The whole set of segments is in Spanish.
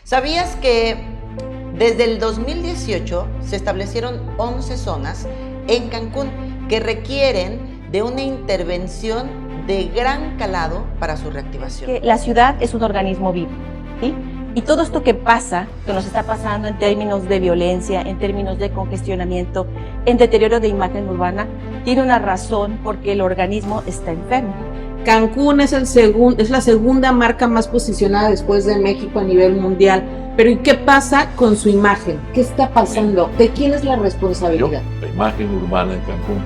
¿Sabías que desde el 2018 se establecieron 11 zonas en Cancún que requieren de una intervención de gran calado para su reactivación? Que la ciudad es un organismo vivo, ¿sí? Y todo esto que pasa, que nos está pasando en términos de violencia, en términos de congestionamiento, en deterioro de imagen urbana, tiene una razón porque el organismo está enfermo. Cancún es la segunda marca más posicionada después de México a nivel mundial. Pero ¿y qué pasa con su imagen? ¿Qué está pasando? ¿De quién es la responsabilidad? La imagen urbana de Cancún,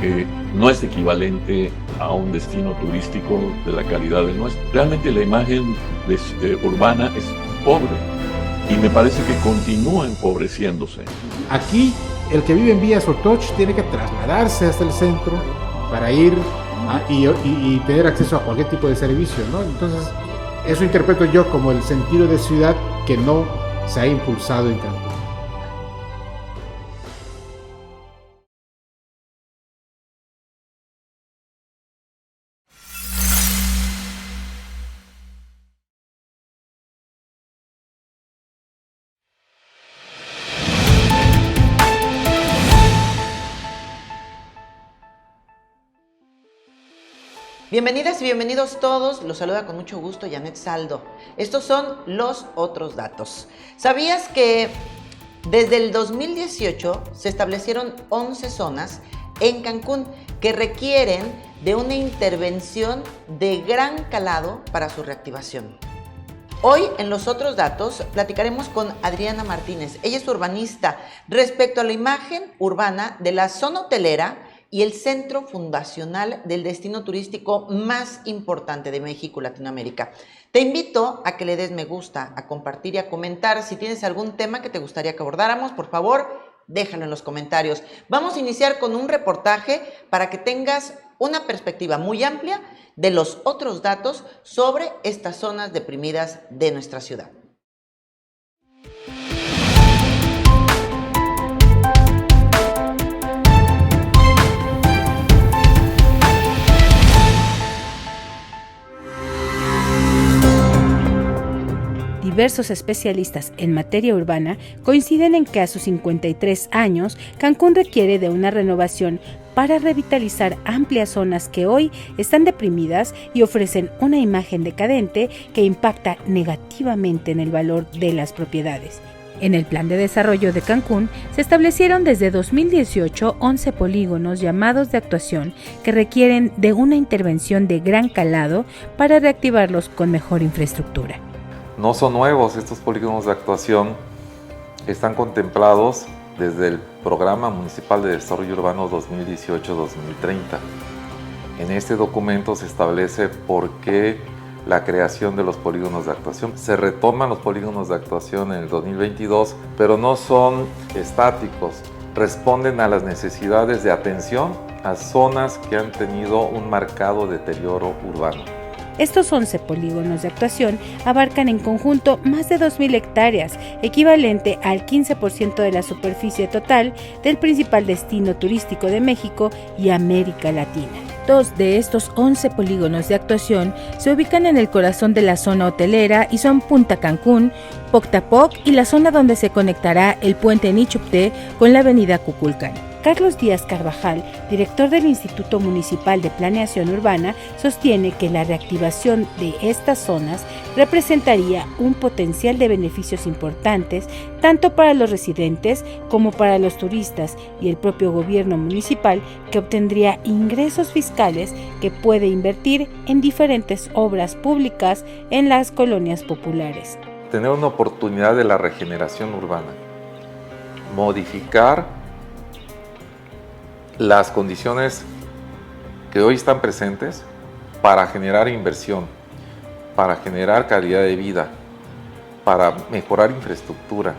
que no es equivalente a un destino turístico de la calidad del nuestro. Realmente la imagen urbana es pobre y me parece que continúa empobreciéndose. Aquí, el que vive en Villa Sotoch tiene que trasladarse hasta el centro para ir y tener acceso a cualquier tipo de servicio, ¿no? Entonces, eso interpreto yo como el sentido de ciudad que no se ha impulsado en Cancún. Bienvenidas y bienvenidos todos, los saluda con mucho gusto Janet Saldo. Estos son los otros datos. ¿Sabías que desde el 2018 se establecieron 11 zonas en Cancún que requieren de una intervención de gran calado para su reactivación? Hoy en los otros datos platicaremos con Adriana Martínez. Ella es urbanista respecto a la imagen urbana de la zona hotelera y el centro fundacional del destino turístico más importante de México y Latinoamérica. Te invito a que le des me gusta, a compartir y a comentar. Si tienes algún tema que te gustaría que abordáramos, por favor, déjalo en los comentarios. Vamos a iniciar con un reportaje para que tengas una perspectiva muy amplia de los otros datos sobre estas zonas deprimidas de nuestra ciudad. Diversos especialistas en materia urbana coinciden en que a sus 53 años, Cancún requiere de una renovación para revitalizar amplias zonas que hoy están deprimidas y ofrecen una imagen decadente que impacta negativamente en el valor de las propiedades. En el Plan de Desarrollo de Cancún se establecieron desde 2018 11 polígonos llamados de actuación que requieren de una intervención de gran calado para reactivarlos con mejor infraestructura. No son nuevos estos polígonos de actuación, están contemplados desde el Programa Municipal de Desarrollo Urbano 2018-2030. En este documento se establece por qué la creación de los polígonos de actuación. Se retoman los polígonos de actuación en el 2022, pero no son estáticos, responden a las necesidades de atención a zonas que han tenido un marcado deterioro urbano. Estos 11 polígonos de actuación abarcan en conjunto más de 2.000 hectáreas, equivalente al 15% de la superficie total del principal destino turístico de México y América Latina. 2 de estos 11 polígonos de actuación se ubican en el corazón de la zona hotelera y son Punta Cancún, Poctapoc y la zona donde se conectará el puente Nichupté con la avenida Cuculcán. Carlos Díaz Carvajal, director del Instituto Municipal de Planeación Urbana, sostiene que la reactivación de estas zonas representaría un potencial de beneficios importantes tanto para los residentes como para los turistas y el propio gobierno municipal, que obtendría ingresos fiscales que puede invertir en diferentes obras públicas en las colonias populares. Tener una oportunidad de la regeneración urbana, modificar las condiciones que hoy están presentes para generar inversión, para generar calidad de vida, para mejorar infraestructura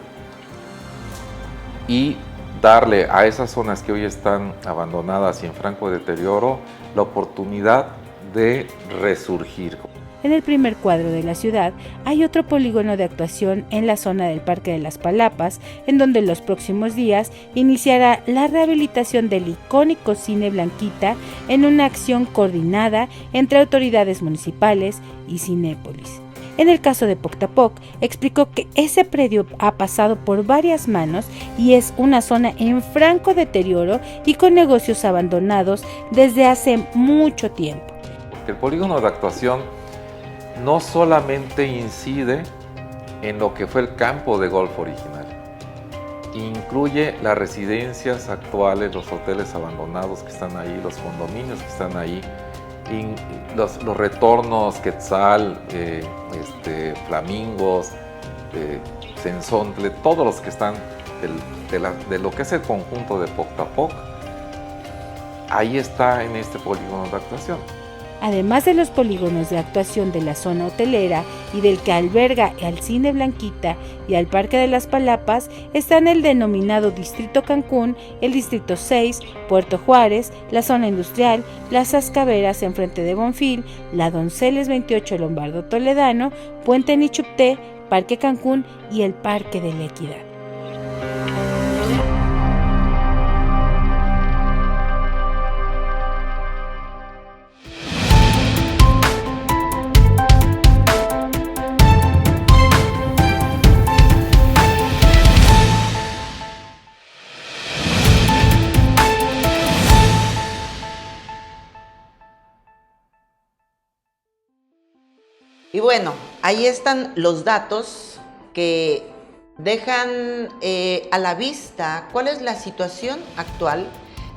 y darle a esas zonas que hoy están abandonadas y en franco deterioro la oportunidad de resurgir. En el primer cuadro de la ciudad hay otro polígono de actuación en la zona del Parque de las Palapas, en donde en los próximos días iniciará la rehabilitación del icónico Cine Blanquita en una acción coordinada entre autoridades municipales y Cinépolis. En el caso de Poctapoc, explicó que ese predio ha pasado por varias manos y es una zona en franco deterioro y con negocios abandonados desde hace mucho tiempo. Porque el polígono de actuación no solamente incide en lo que fue el campo de golf original, incluye las residencias actuales, los hoteles abandonados que están ahí, los condominios que están ahí, los retornos Quetzal, Flamingos, Sensontle, todos los que están de lo que es el conjunto de Poctapoc, ahí está en este polígono de actuación. Además de los polígonos de actuación de la zona hotelera y del que alberga al Cine Blanquita y al Parque de las Palapas, están el denominado Distrito Cancún, el Distrito 6, Puerto Juárez, la zona industrial, las Cascaberas enfrente de Bonfil, la Donceles 28 Lombardo Toledano, Puente Nichupté, Parque Cancún y el Parque de la Equidad. Y bueno, ahí están los datos que dejan a la vista cuál es la situación actual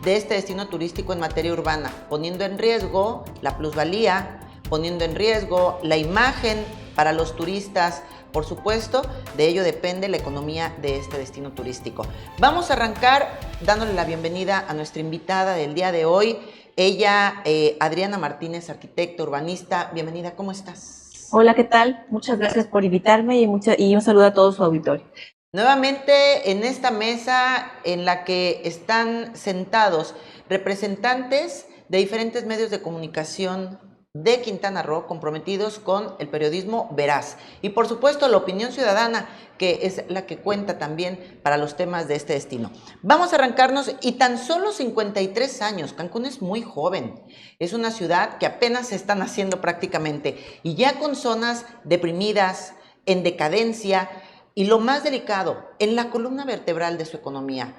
de este destino turístico en materia urbana, poniendo en riesgo la plusvalía, poniendo en riesgo la imagen para los turistas. Por supuesto, de ello depende la economía de este destino turístico. Vamos a arrancar dándole la bienvenida a nuestra invitada del día de hoy. Ella, Adriana Martínez, arquitecta, urbanista. Bienvenida, ¿cómo estás? Hola, ¿qué tal? Muchas gracias por invitarme y un saludo a todo su auditorio. Nuevamente en esta mesa en la que están sentados representantes de diferentes medios de comunicación de Quintana Roo comprometidos con el periodismo veraz y por supuesto la opinión ciudadana, que es la que cuenta también para los temas de este destino. Vamos a arrancarnos y tan solo 53 años, Cancún es muy joven, es una ciudad que apenas se está naciendo prácticamente y ya con zonas deprimidas, en decadencia y lo más delicado, en la columna vertebral de su economía.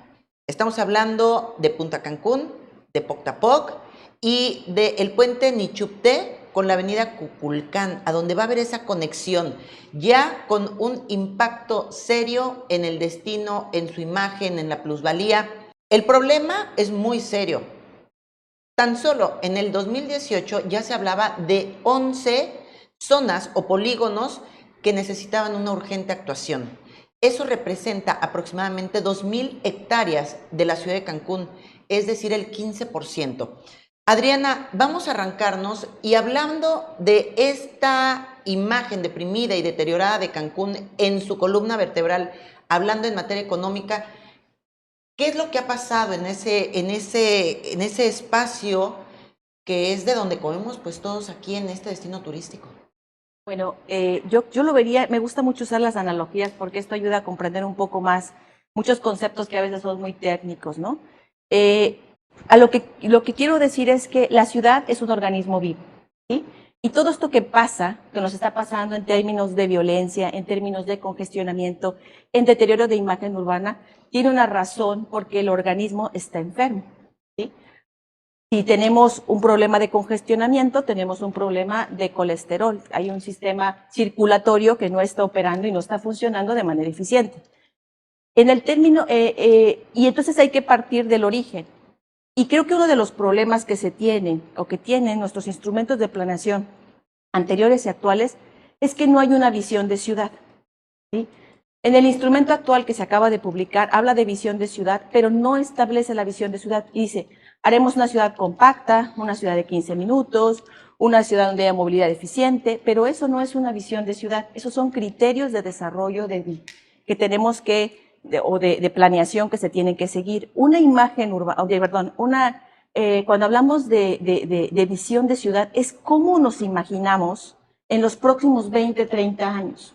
Estamos hablando de Punta Cancún, de Poctapoc y del puente Nichupté con la avenida Cuculcán, a donde va a haber esa conexión, ya con un impacto serio en el destino, en su imagen, en la plusvalía. El problema es muy serio. Tan solo en el 2018 ya se hablaba de 11 zonas o polígonos que necesitaban una urgente actuación. Eso representa aproximadamente 2,000 hectáreas de la ciudad de Cancún, es decir, el 15%. Adriana, vamos a arrancarnos y hablando de esta imagen deprimida y deteriorada de Cancún en su columna vertebral, hablando en materia económica, ¿qué es lo que ha pasado en ese espacio que es de donde comemos pues todos aquí en este destino turístico? Bueno, yo lo vería, me gusta mucho usar las analogías porque esto ayuda a comprender un poco más muchos conceptos que a veces son muy técnicos, ¿no? Lo que quiero decir es que la ciudad es un organismo vivo, ¿sí? Y todo esto que pasa, que nos está pasando en términos de violencia, en términos de congestionamiento, en deterioro de imagen urbana, tiene una razón porque el organismo está enfermo, ¿sí? Si tenemos un problema de congestionamiento, tenemos un problema de colesterol. Hay un sistema circulatorio que no está operando y no está funcionando de manera eficiente. En el término, y entonces hay que partir del origen. Y creo que uno de los problemas que se tienen o que tienen nuestros instrumentos de planeación anteriores y actuales es que no hay una visión de ciudad, ¿sí? En el instrumento actual que se acaba de publicar habla de visión de ciudad, pero no establece la visión de ciudad. Y dice, haremos una ciudad compacta, una ciudad de 15 minutos, una ciudad donde haya movilidad eficiente, pero eso no es una visión de ciudad, esos son criterios de desarrollo que tenemos que de planeación que se tienen que seguir. Una imagen urbana, cuando hablamos de visión de ciudad, es cómo nos imaginamos en los próximos 20, 30 años.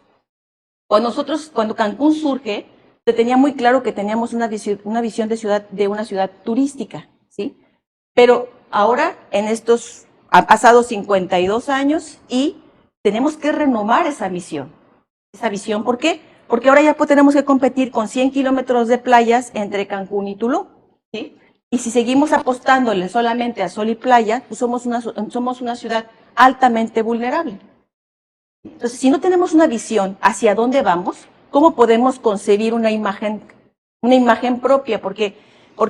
Cuando Cancún surge, se tenía muy claro que teníamos una visión de ciudad, de una ciudad turística, ¿sí? Pero ahora, han pasado 52 años y tenemos que renovar esa visión. ¿Por qué? Porque ahora ya tenemos que competir con 100 kilómetros de playas entre Cancún y Tulum, ¿sí? Y si seguimos apostándole solamente a sol y playa, pues somos una ciudad altamente vulnerable. Entonces, si no tenemos una visión hacia dónde vamos, ¿cómo podemos concebir una imagen propia? Porque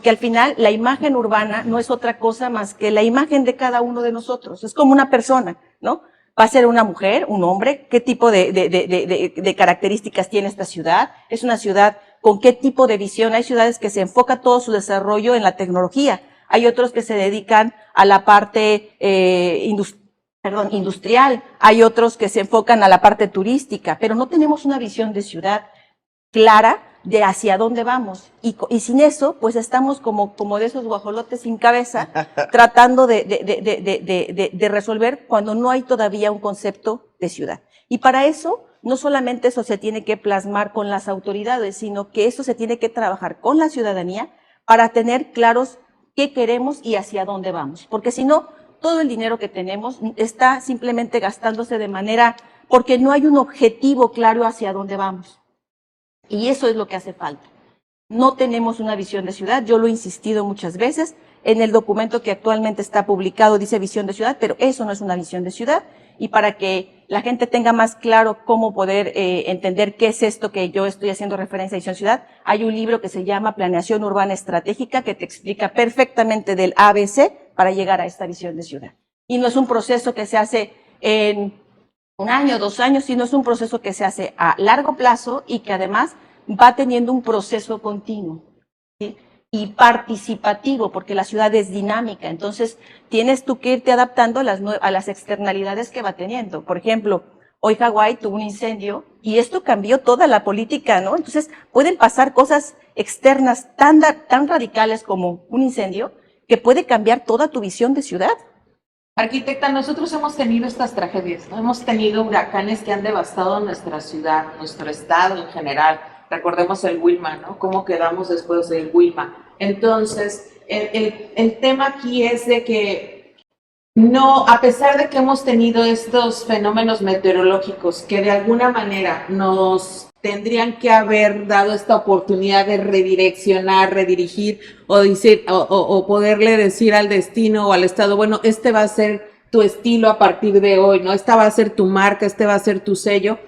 al final la imagen urbana no es otra cosa más que la imagen de cada uno de nosotros. Es como una persona, ¿no? ¿Va a ser una mujer, un hombre? ¿Qué tipo de características tiene esta ciudad? ¿Es una ciudad con qué tipo de visión? Hay ciudades que se enfoca todo su desarrollo en la tecnología. Hay otros que se dedican a la parte industrial. Hay otros que se enfocan a la parte turística. Pero no tenemos una visión de ciudad clara de hacia dónde vamos. Y sin eso, pues estamos como de esos guajolotes sin cabeza, tratando de resolver cuando no hay todavía un concepto de ciudad. Y para eso, no solamente eso se tiene que plasmar con las autoridades, sino que eso se tiene que trabajar con la ciudadanía para tener claros qué queremos y hacia dónde vamos. Porque si no, todo el dinero que tenemos está simplemente gastándose de manera, porque no hay un objetivo claro hacia dónde vamos. Y eso es lo que hace falta. No tenemos una visión de ciudad, yo lo he insistido muchas veces, en el documento que actualmente está publicado dice visión de ciudad, pero eso no es una visión de ciudad, y para que la gente tenga más claro cómo poder entender qué es esto que yo estoy haciendo referencia a visión ciudad, hay un libro que se llama Planeación Urbana Estratégica que te explica perfectamente del ABC para llegar a esta visión de ciudad. Y no es un proceso que se hace en 1 año, 2 años, sino es un proceso que se hace a largo plazo y que además va teniendo un proceso continuo, ¿sí? Y participativo, porque la ciudad es dinámica, entonces tienes tú que irte adaptando a las externalidades que va teniendo. Por ejemplo, hoy Hawái tuvo un incendio y esto cambió toda la política, ¿no? Entonces pueden pasar cosas externas tan radicales como un incendio que puede cambiar toda tu visión de ciudad. Arquitecta, nosotros hemos tenido estas tragedias, ¿no? Hemos tenido huracanes que han devastado nuestra ciudad, nuestro estado en general. Recordemos el Wilma, ¿no? ¿Cómo quedamos después del Wilma? Entonces, el tema aquí es de que no, a pesar de que hemos tenido estos fenómenos meteorológicos que de alguna manera nos tendrían que haber dado esta oportunidad de redireccionar, redirigir o decir, o poderle decir al destino o al estado, bueno, este va a ser tu estilo a partir de hoy, ¿no? Esta va a ser tu marca, este va a ser tu sello.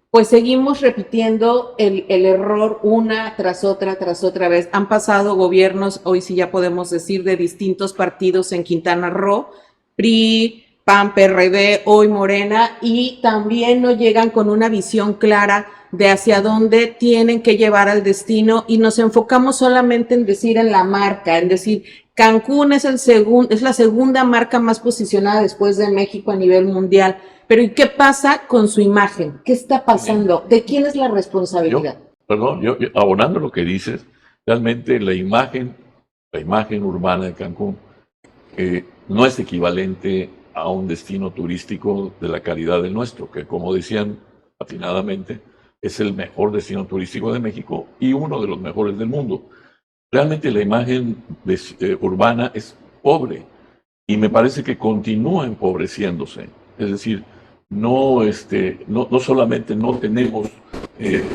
Pues seguimos repitiendo el error una tras otra vez. Han pasado gobiernos, hoy sí ya podemos decir, de distintos partidos en Quintana Roo, PRI, PAN, PRD, hoy Morena, y también no llegan con una visión clara de hacia dónde tienen que llevar al destino y nos enfocamos solamente en decir en la marca, en decir Cancún es la segunda marca más posicionada después de México a nivel mundial. Pero ¿y qué pasa con su imagen? ¿Qué está pasando? ¿De quién es la responsabilidad? Yo abonando lo que dices, realmente la imagen urbana de Cancún no es equivalente a un destino turístico de la calidad del nuestro, que como decían atinadamente, es el mejor destino turístico de México y uno de los mejores del mundo. Realmente la imagen urbana es pobre y me parece que continúa empobreciéndose. Es decir, no solamente no tenemos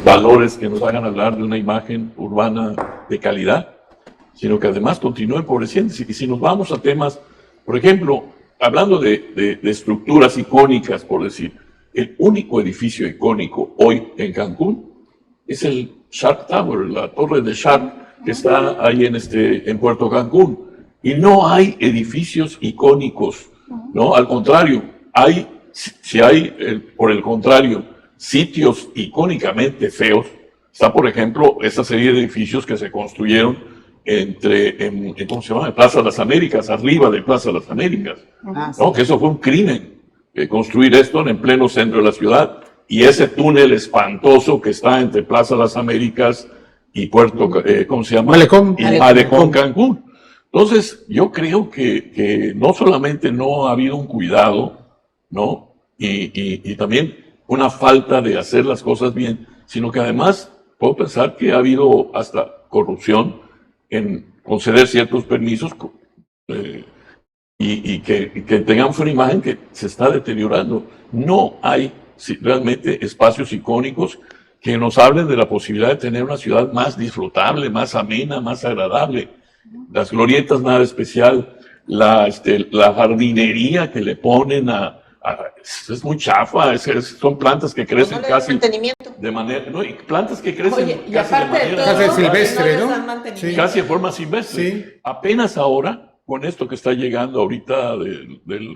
valores que nos hagan hablar de una imagen urbana de calidad, sino que además continúa empobreciéndose. Y si nos vamos a temas, por ejemplo, hablando de estructuras icónicas, por decir, el único edificio icónico hoy en Cancún es el Shark Tower, la torre de Shark que está ahí en Puerto Cancún. Y no hay edificios icónicos, ¿no? Al contrario, si hay, por el contrario, sitios icónicamente feos, está, por ejemplo, esa serie de edificios que se construyeron ¿cómo se llama? En Plaza de las Américas, arriba de Plaza de las Américas, ¿no? Que eso fue un crimen, construir esto en pleno centro de la ciudad, y ese túnel espantoso que está entre Plaza de las Américas y ¿cómo se llama? Malecón. Y Malecón, Cancún. Entonces, yo creo que no solamente no ha habido un cuidado, ¿no? Y también una falta de hacer las cosas bien, sino que además puedo pensar que ha habido hasta corrupción en conceder ciertos permisos y que tengamos una imagen que se está deteriorando. No hay realmente espacios icónicos que nos hablen de la posibilidad de tener una ciudad más disfrutable, más amena, más agradable. Las glorietas, nada especial. La jardinería que le ponen es muy chafa, son plantas que crecen no le dan casi mantenimiento. de manera, no, y plantas que crecen Oye, y casi aparte de manera, todo, Casi silvestre, les ¿no? dan mantenimiento. Sí. casi de forma silvestre. Sí. Apenas ahora, con esto que está llegando ahorita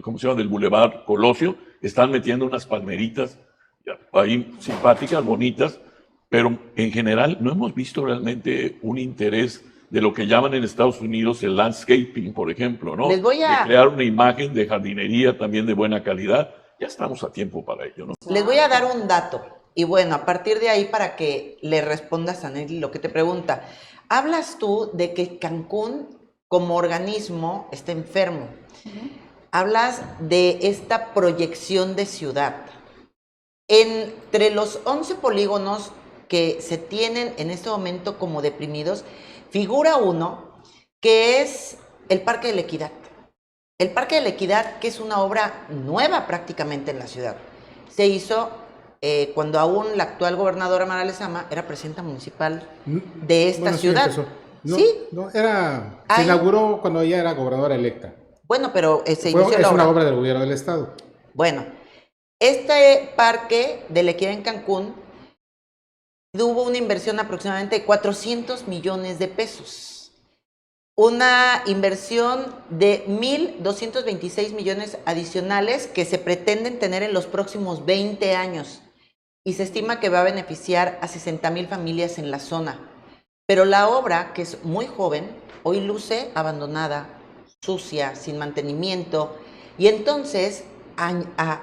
¿cómo se llama? Del Boulevard Colosio, están metiendo unas palmeritas ahí simpáticas, bonitas, pero en general no hemos visto realmente un interés de lo que llaman en Estados Unidos el landscaping, por ejemplo, ¿no? Les voy a- De crear una imagen de jardinería también de buena calidad. Ya estamos a tiempo para ello, ¿no? Les voy a dar un dato. Y bueno, a partir de ahí, para que le respondas a Nelly lo que te pregunta. Hablas tú de que Cancún como organismo está enfermo. Hablas de esta proyección de ciudad. Entre los 11 polígonos que se tienen en este momento como deprimidos, figura uno que es el Parque de la Equidad. El Parque de la Equidad, que es una obra nueva prácticamente en la ciudad. Se hizo cuando aún la actual gobernadora Mara Lezama era presidenta municipal de esta Bueno, sí ciudad. empezó. No, ¿Sí? no, se Ay. inauguró cuando ella era gobernadora electa. Bueno, pero se inició Es la una obra. obra del gobierno del estado. Bueno, este parque de la Equidad en Cancún tuvo una inversión aproximadamente de 400 millones de pesos. Una inversión de 1.226 millones adicionales que se pretenden tener en los próximos 20 años. Y se estima que va a beneficiar a 60,000 familias en la zona. Pero la obra, que es muy joven, hoy luce abandonada, sucia, sin mantenimiento. Y entonces,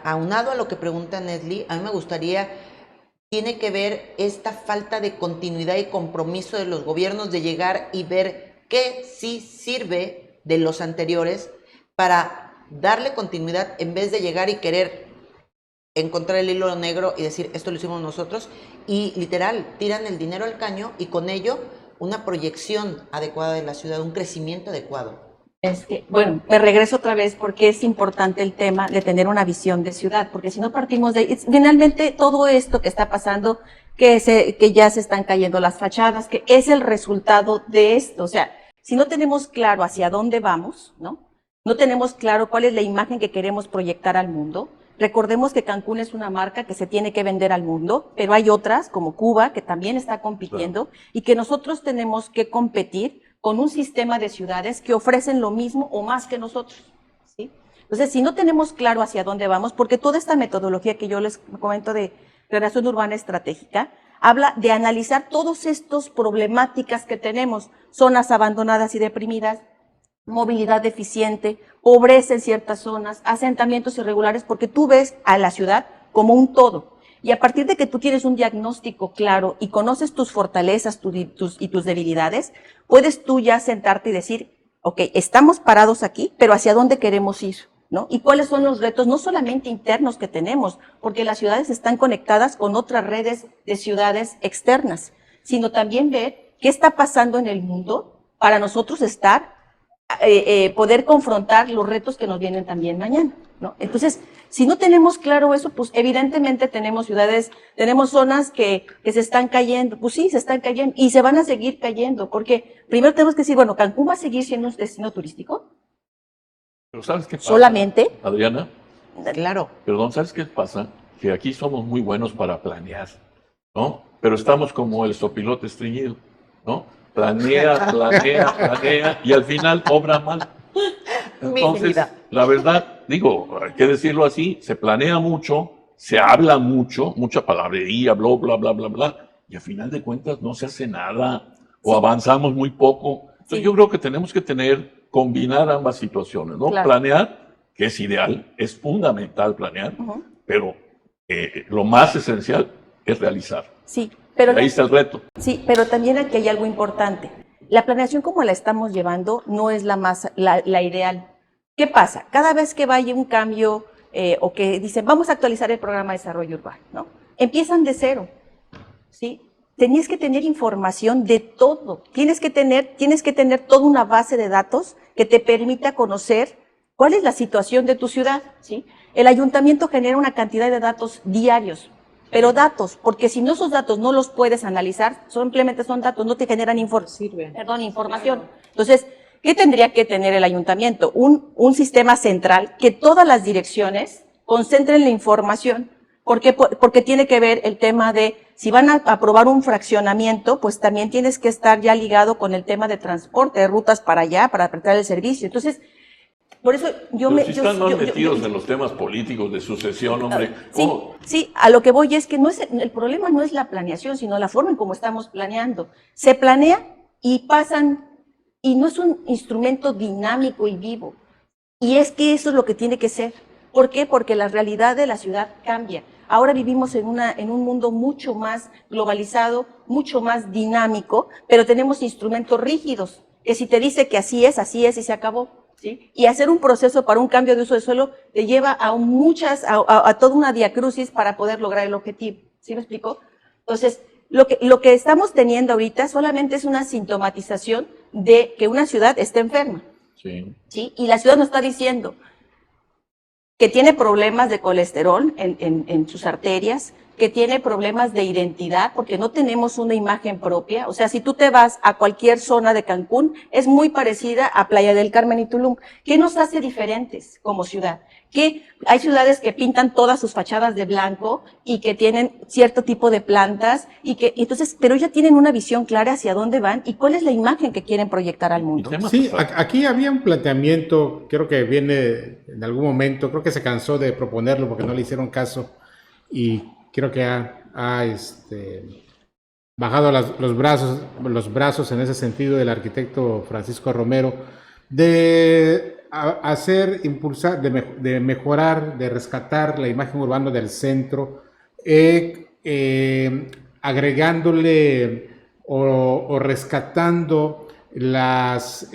aunado a lo que pregunta Nesli, a mí me gustaría, tiene que ver esta falta de continuidad y compromiso de los gobiernos de llegar y ver qué sí sirve de los anteriores para darle continuidad en vez de llegar y querer encontrar el hilo negro y decir, esto lo hicimos nosotros, y literal, tiran el dinero al caño y con ello una proyección adecuada de la ciudad, un crecimiento adecuado. Bueno, me regreso otra vez porque es importante el tema de tener una visión de ciudad, porque si no partimos de finalmente todo esto que está pasando, que ya se están cayendo las fachadas, que es el resultado de esto. O sea, si no tenemos claro hacia dónde vamos, ¿no? No tenemos claro cuál es la imagen que queremos proyectar al mundo. Recordemos que Cancún es una marca que se tiene que vender al mundo, pero hay otras como Cuba que también está compitiendo y que nosotros tenemos que competir con un sistema de ciudades que ofrecen lo mismo o más que nosotros, ¿sí? Entonces, si no tenemos claro hacia dónde vamos, porque toda esta metodología que yo les comento de planeación urbana estratégica, habla de analizar todas estas problemáticas que tenemos, zonas abandonadas y deprimidas, movilidad deficiente, pobreza en ciertas zonas, asentamientos irregulares, porque tú ves a la ciudad como un todo. Y a partir de que tú tienes un diagnóstico claro y conoces tus fortalezas y tus debilidades, puedes tú ya sentarte y decir, ok, estamos parados aquí, pero ¿hacia dónde queremos ir? ¿No? Y cuáles son los retos, no solamente internos que tenemos, porque las ciudades están conectadas con otras redes de ciudades externas, sino también ver qué está pasando en el mundo para nosotros poder confrontar los retos que nos vienen también mañana, ¿no? Entonces, si no tenemos claro eso, pues evidentemente tenemos ciudades, tenemos zonas que se están cayendo, pues sí, se están cayendo y se van a seguir cayendo, porque primero tenemos que decir, bueno, ¿Cancún va a seguir siendo un destino turístico? Pero ¿sabes qué pasa, ¿Solamente? Adriana? Claro. Perdón, ¿sabes qué pasa? Que aquí somos muy buenos para planear, ¿no? Pero estamos como el sopilote estreñido, ¿no? Planea, y al final obra mal. Entonces, la verdad, digo, hay que decirlo así, se planea mucho, se habla mucho, mucha palabrería, bla, bla, bla, bla, bla, y al final de cuentas no se hace nada, o avanzamos muy poco. Entonces yo creo que tenemos que combinar ambas situaciones, ¿no? Claro. Planear, que es ideal, es fundamental planear, pero lo más esencial es realizar. Sí, pero Ahí está el reto. sí, pero también aquí hay algo importante. La planeación como la estamos llevando no es la ideal. ¿Qué pasa? Cada vez que vaya un cambio o que dicen, vamos a actualizar el programa de desarrollo urbano, ¿no? Empiezan de cero, ¿sí? Tenías que tener información de todo. Tienes que tener toda una base de datos que te permita conocer ¿cuál es la situación de tu ciudad? ¿Sí? El ayuntamiento genera una cantidad de datos diarios, pero datos, porque si no esos datos no los puedes analizar, simplemente son datos, no te generan información. Entonces, ¿qué tendría que tener el ayuntamiento? Un sistema central que todas las direcciones concentren la información. ¿Por qué? Porque tiene que ver el tema de, si van a aprobar un fraccionamiento, pues también tienes que estar ya ligado con el tema de transporte, de rutas para allá, para prestar el servicio. Entonces, por eso Pero si están más metidos en los temas políticos de sucesión, hombre. Sí, a lo que voy es que el problema no es la planeación, sino la forma en cómo estamos planeando. Se planea y pasan, y no es un instrumento dinámico y vivo. Y es que eso es lo que tiene que ser. ¿Por qué? Porque la realidad de la ciudad cambia. Ahora vivimos en un mundo mucho más globalizado, mucho más dinámico, pero tenemos instrumentos rígidos, que si te dice que así es y se acabó. ¿Sí? Y hacer un proceso para un cambio de uso de suelo te lleva a toda una diacrucis para poder lograr el objetivo. ¿Sí me explico? Entonces, lo que estamos teniendo ahorita solamente es una sintomatización de que una ciudad está enferma. Sí. ¿Sí? Y la ciudad nos está diciendo que tiene problemas de colesterol en sus arterias, que tiene problemas de identidad, porque no tenemos una imagen propia. O sea, si tú te vas a cualquier zona de Cancún, es muy parecida a Playa del Carmen y Tulum. ¿Qué nos hace diferentes como ciudad? Que hay ciudades que pintan todas sus fachadas de blanco y que tienen cierto tipo de plantas entonces, pero ya tienen una visión clara hacia dónde van y cuál es la imagen que quieren proyectar al mundo. Sí, aquí había un planteamiento, creo que viene en algún momento, creo que se cansó de proponerlo porque no le hicieron caso y creo que ha bajado los brazos en ese sentido del arquitecto Francisco Romero de impulsar, de mejorar, de rescatar la imagen urbana del centro, agregándole o rescatando los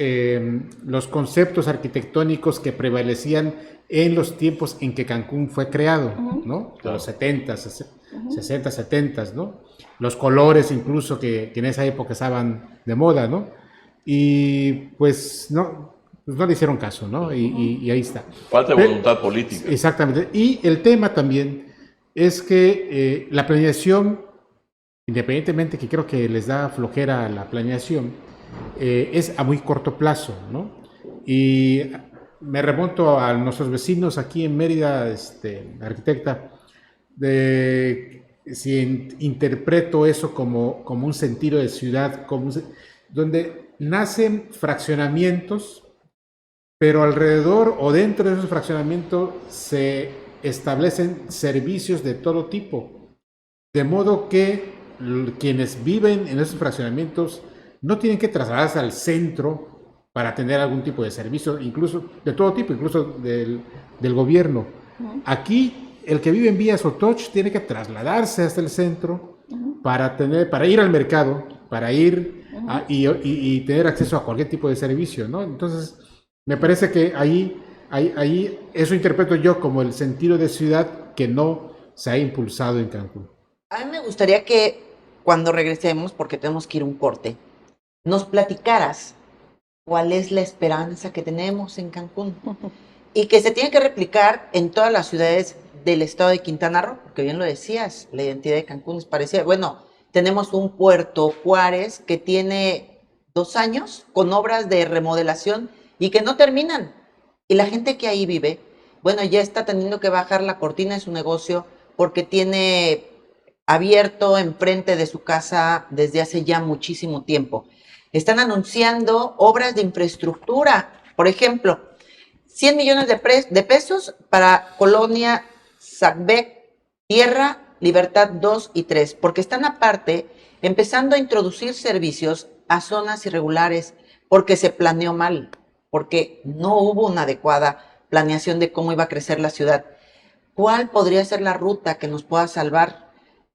conceptos arquitectónicos que prevalecían en los tiempos en que Cancún fue creado, ¿no? De los 70, 60, 70, ¿no? Los colores incluso que en esa época estaban de moda, ¿no? Y pues no le hicieron caso, ¿no? Y ahí está. Falta de voluntad política. Exactamente. Y el tema también es que la planeación, independientemente que creo que les da flojera la planeación, es a muy corto plazo, ¿no? Y me remonto a nuestros vecinos aquí en Mérida, arquitecta, si interpreto eso como un sentido de ciudad, donde nacen fraccionamientos, pero alrededor o dentro de esos fraccionamientos se establecen servicios de todo tipo, de modo que quienes viven en esos fraccionamientos no tienen que trasladarse al centro para tener algún tipo de servicio, incluso de todo tipo, incluso del gobierno. Aquí, el que vive en Villa Sotoch tiene que trasladarse hasta el centro para ir al mercado, para ir y tener acceso a cualquier tipo de servicio, ¿no? Entonces, me parece que ahí eso interpreto yo como el sentido de ciudad que no se ha impulsado en Cancún. A mí me gustaría que cuando regresemos, porque tenemos que ir a un corte, nos platicaras cuál es la esperanza que tenemos en Cancún y que se tiene que replicar en todas las ciudades del estado de Quintana Roo, porque bien lo decías, la identidad de Cancún es parecida. Bueno, tenemos un Puerto Juárez que tiene 2 años con obras de remodelación y que no terminan. Y la gente que ahí vive, bueno, ya está teniendo que bajar la cortina de su negocio porque tiene abierto enfrente de su casa desde hace ya muchísimo tiempo. Están anunciando obras de infraestructura, por ejemplo, 100 millones de pesos para Colonia Sacbec, Tierra, Libertad 2 y 3, porque están aparte empezando a introducir servicios a zonas irregulares, porque se planeó mal, porque no hubo una adecuada planeación de cómo iba a crecer la ciudad. ¿Cuál podría ser la ruta que nos pueda salvar?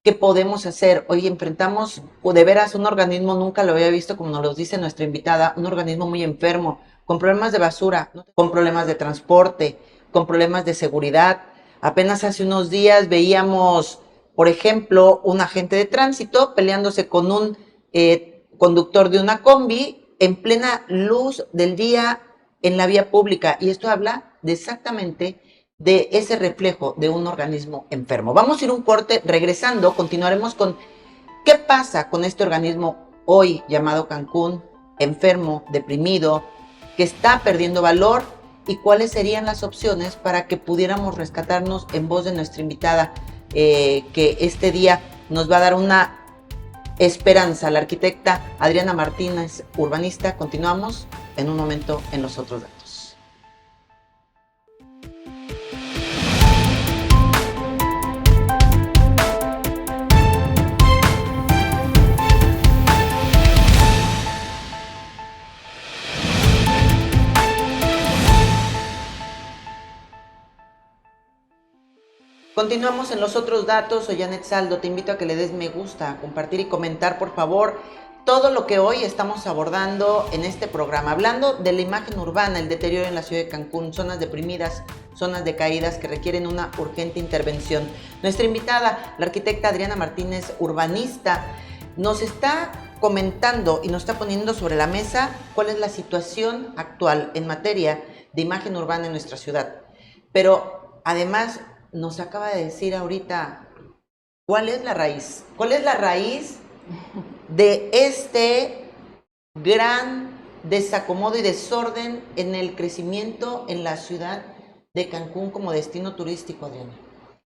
¿Qué podemos hacer? Hoy enfrentamos, o de veras, un organismo, nunca lo había visto, como nos lo dice nuestra invitada, un organismo muy enfermo, con problemas de basura, con problemas de transporte, con problemas de seguridad. Apenas hace unos días veíamos, por ejemplo, un agente de tránsito peleándose con un conductor de una combi en plena luz del día en la vía pública. Y esto habla exactamente de ese reflejo de un organismo enfermo. Vamos a ir un corte, regresando, continuaremos con qué pasa con este organismo hoy llamado Cancún, enfermo, deprimido, que está perdiendo valor, y cuáles serían las opciones para que pudiéramos rescatarnos en voz de nuestra invitada, que este día nos va a dar una esperanza, la arquitecta Adriana Martínez, urbanista. Continuamos en un momento en Los Otros Datos. Continuamos en Los Otros Datos. Soy Janet Saldo. Te invito a que le des me gusta, a compartir y comentar, por favor, todo lo que hoy estamos abordando en este programa, hablando de la imagen urbana, el deterioro en la ciudad de Cancún, zonas deprimidas, zonas decaídas que requieren una urgente intervención. Nuestra invitada, la arquitecta Adriana Martínez, urbanista, nos está comentando y nos está poniendo sobre la mesa cuál es la situación actual en materia de imagen urbana en nuestra ciudad. Pero además nos acaba de decir ahorita cuál es la raíz. ¿Cuál es la raíz de este gran desacomodo y desorden en el crecimiento en la ciudad de Cancún como destino turístico, Adriana?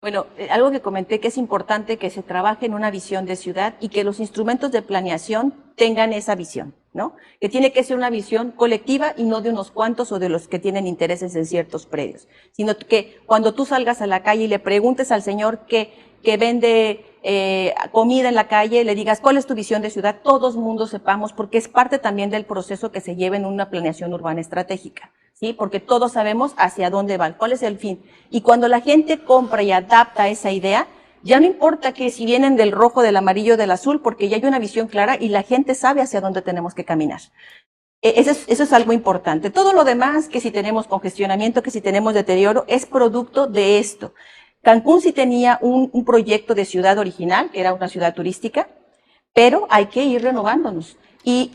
Bueno, algo que comenté, que es importante que se trabaje en una visión de ciudad y que los instrumentos de planeación tengan esa visión, ¿no? Que tiene que ser una visión colectiva y no de unos cuantos o de los que tienen intereses en ciertos predios, sino que cuando tú salgas a la calle y le preguntes al señor que vende comida en la calle, le digas cuál es tu visión de ciudad, todos mundo sepamos, porque es parte también del proceso que se lleva en una planeación urbana estratégica, ¿sí? Porque todos sabemos hacia dónde van, cuál es el fin. Y cuando la gente compra y adapta esa idea, ya no importa que si vienen del rojo, del amarillo, del azul, porque ya hay una visión clara y la gente sabe hacia dónde tenemos que caminar. Eso es algo importante. Todo lo demás, que si tenemos congestionamiento, que si tenemos deterioro, es producto de esto. Cancún sí tenía un proyecto de ciudad original, que era una ciudad turística, pero hay que ir renovándonos. Y